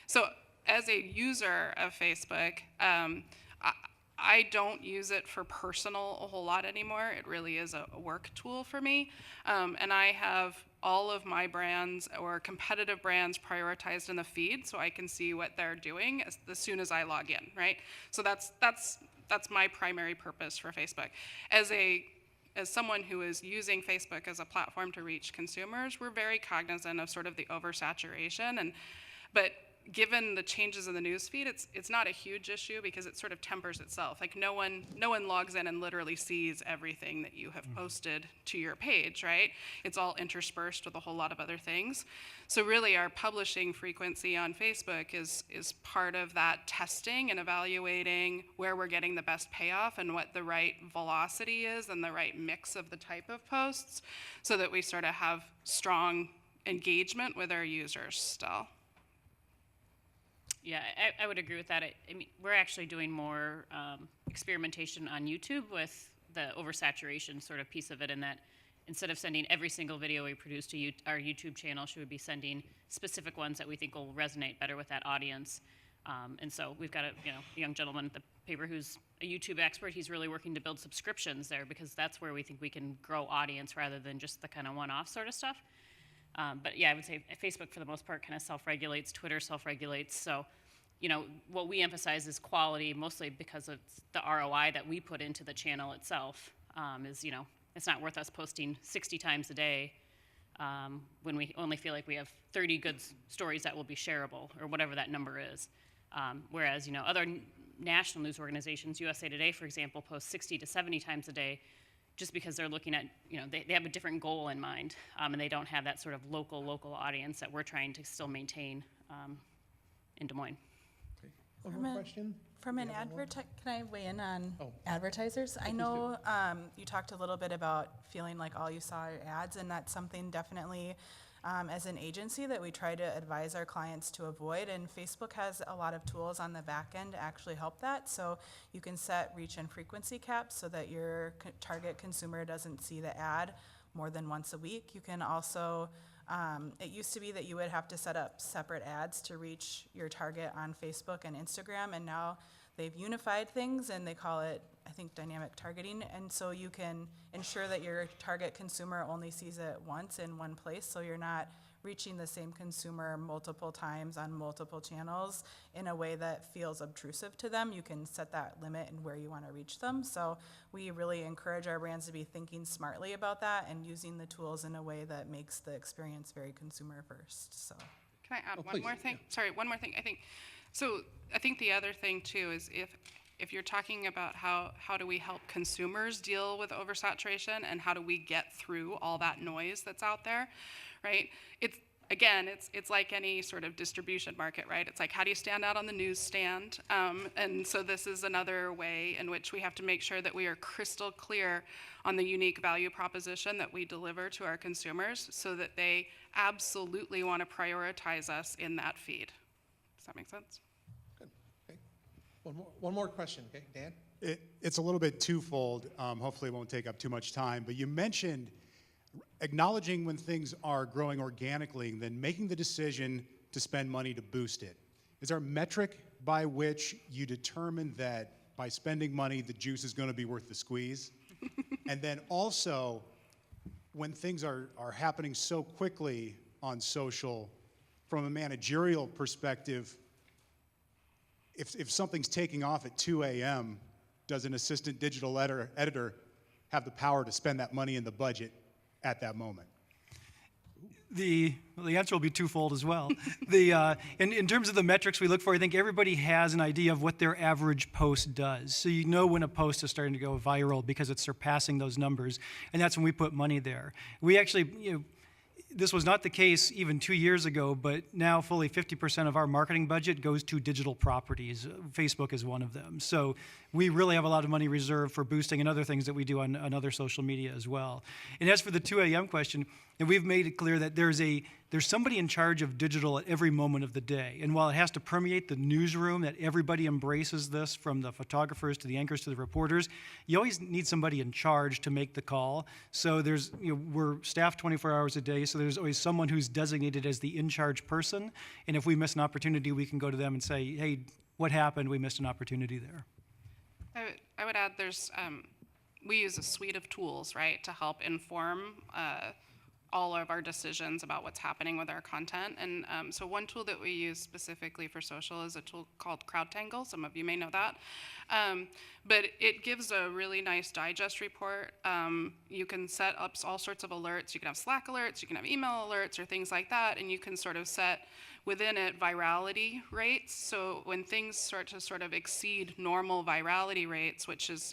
So as a user of Facebook, I don't use it for personal a whole lot anymore. It really is a work tool for me. And I have all of my brands or competitive brands prioritized in the feed so I can see what they're doing as soon as I log in, right? So that's my primary purpose for Facebook. As someone who is using Facebook as a platform to reach consumers, we're very cognizant of sort of the oversaturation, but given the changes in the news feed, it's not a huge issue because it sort of tempers itself. Like no one logs in and literally sees everything that you have posted to your page, right? It's all interspersed with a whole lot of other things. So really our publishing frequency on Facebook is part of that testing and evaluating where we're getting the best payoff and what the right velocity is and the right mix of the type of posts so that we sort of have strong engagement with our users still.
Yeah, I would agree with that. I mean, we're actually doing more experimentation on YouTube with the oversaturation sort of piece of it, in that instead of sending every single video we produce to our YouTube channel, should we be sending specific ones that we think will resonate better with that audience. And so we've got a young gentleman at the paper who's a YouTube expert. He's really working to build subscriptions there because that's where we think we can grow audience rather than just the kind of one-off sort of stuff. But yeah, I would say Facebook for the most part kind of self-regulates, Twitter self-regulates. So, what we emphasize is quality, mostly because of the ROI that we put into the channel itself. It's not worth us posting 60 times a day when we only feel like we have 30 good stories that will be shareable or whatever that number is. Whereas, other national news organizations, USA Today, for example, posts 60 to 70 times a day, just because they're looking at, they have a different goal in mind, and they don't have that sort of local audience that we're trying to still maintain in Des Moines.
Okay. One more question?
From an can I weigh in on advertisers? I know you talked a little bit about feeling like all you saw are ads, and that's something definitely as an agency that we try to advise our clients to avoid, and Facebook has a lot of tools on the back end to actually help that. So you can set reach and frequency caps so that your target consumer doesn't see the ad more than once a week. You can also, it used to be that you would have to set up separate ads to reach your target on Facebook and Instagram, and now they've unified things and they call it, I think, dynamic targeting. And so you can ensure that your target consumer only sees it once in one place, so you're not reaching the same consumer multiple times on multiple channels in a way that feels obtrusive to them. You can set that limit in where you want to reach them. So we really encourage our brands to be thinking smartly about that and using the tools in a way that makes the experience very consumer first. So
can I add one
please.
more thing?
Yeah.
Sorry, one more thing. I think the other thing too is if you're talking about how do we help consumers deal with oversaturation and how do we get through all that noise that's out there, right? It's like any sort of distribution market, right? It's like, how do you stand out on the newsstand? And so this is another way in which we have to make sure that we are crystal clear on the unique value proposition that we deliver to our consumers so that they absolutely want to prioritize us in that feed. Does that make sense?
Good. Okay. One more question. Okay, Dan?
It's a little bit twofold. Hopefully it won't take up too much time. But you mentioned acknowledging when things are growing organically and then making the decision to spend money to boost it. Is there a metric by which you determine that by spending money, the juice is going to be worth the squeeze. And then also, when things are happening so quickly on social, from a managerial perspective, if something's taking off at 2 a.m., does an assistant digital editor have the power to spend that money in the budget at that moment?
The answer will be twofold as well. In terms of the metrics we look for, I think everybody has an idea of what their average post does. So you know when a post is starting to go viral because it's surpassing those numbers, and that's when we put money there. We actually, this was not the case even 2 years ago, but now fully 50% of our marketing budget goes to digital properties. Facebook is one of them. So we really have a lot of money reserved for boosting and other things that we do on other social media as well. And as for the 2 a.m. question, and we've made it clear that there's somebody in charge of digital at every moment of the day. And while it has to permeate the newsroom, that everybody embraces this, from the photographers to the anchors to the reporters, you always need somebody in charge to make the call. So we're staffed 24 hours a day, so there's always someone who's designated as the in-charge person. And if we miss an opportunity, we can go to them and say, hey, what happened? We missed an opportunity there.
I would add we use a suite of tools, right, to help inform all of our decisions about what's happening with our content. And so one tool that we use specifically for social is a tool called CrowdTangle. Some of you may know that. But it gives a really nice digest report. You can set up all sorts of alerts. You can have Slack alerts, you can have email alerts or things like that, and you can sort of set within it virality rates. So when things start to sort of exceed normal virality rates, which is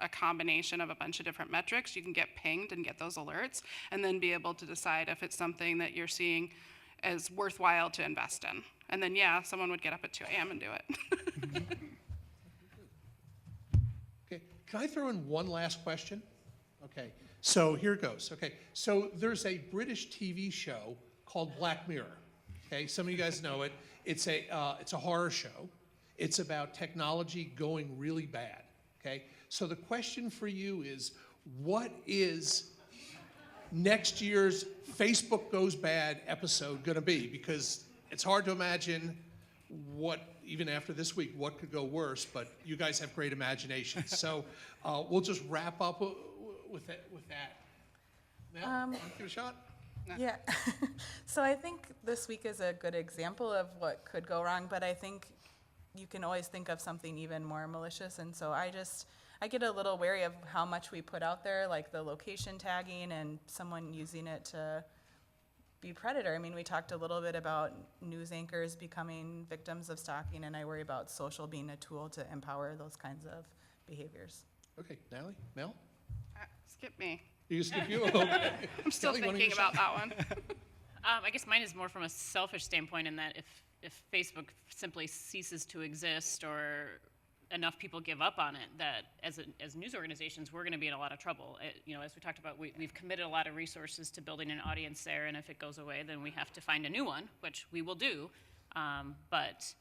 a combination of a bunch of different metrics, you can get pinged and get those alerts, and then be able to decide if it's something that you're seeing as worthwhile to invest in. And then someone would get up at 2 a.m. and do it.
Okay, can I throw in one last question? Okay, so here it goes. Okay, so there's a British TV show called Black Mirror. Okay, some of you guys know it. It's a horror show. It's about technology going really bad. Okay, so the question for you is, what is next year's Facebook Goes Bad episode going to be? Because it's hard to imagine even after this week, what could go worse, but you guys have great imaginations. So we'll just wrap up with that. Mel, give it a shot?
Yeah. So I think this week is a good example of what could go wrong, but I think you can always think of something even more malicious. And so I get a little wary of how much we put out there, like the location tagging and someone using it to be predator. I mean, we talked a little bit about news anchors becoming victims of stalking, and I worry about social being a tool to empower those kinds of behaviors.
Okay, Natalie, Mel?
Skip me.
You skip you? Okay.
I'm still thinking about that one.
I guess mine is more from a selfish standpoint, in that if Facebook simply ceases to exist, or enough people give up on it, that as news organizations, we're going to be in a lot of trouble. As we talked about, we've committed a lot of resources to building an audience there, and if it goes away, then we have to find a new one, which we will do. But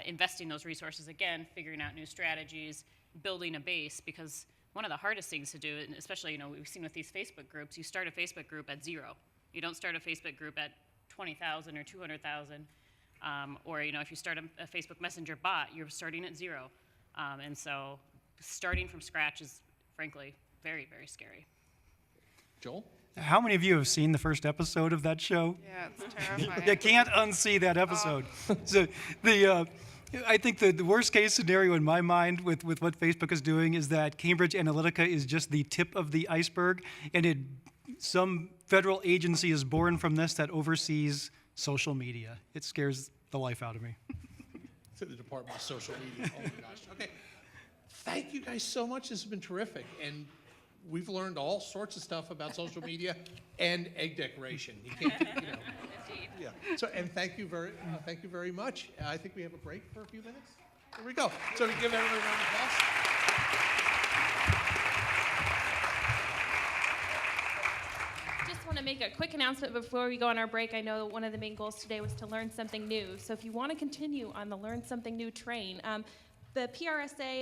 investing those resources again, figuring out new strategies, building a base, because one of the hardest things to do, and especially we've seen with these Facebook groups, you start a Facebook group at 0. You don't start a Facebook group at 20,000 or 200,000, or if you start a Facebook Messenger bot, you're starting at 0. And so starting from scratch is, frankly, very, very scary.
Joel?
How many of you have seen the first episode of that show?
Yeah, it's terrifying.
You can't unsee that episode. So I think the worst case scenario in my mind with what Facebook is doing is that Cambridge Analytica is just the tip of the iceberg, and some federal agency is born from this that oversees social media. It scares the life out of me.
To the Department of Social Media. Oh my gosh. Okay. Thank you guys so much. This has been terrific. And we've learned all sorts of stuff about social media and egg decoration. You can't, Yeah. So, and thank you very much. I think we have a break for a few minutes. Here we go. So we give everybody a round of applause.
Want to make a quick announcement before we go on our break. I know one of the main goals today was to learn something new. So if you want to continue on the Learn Something New train, the PRSA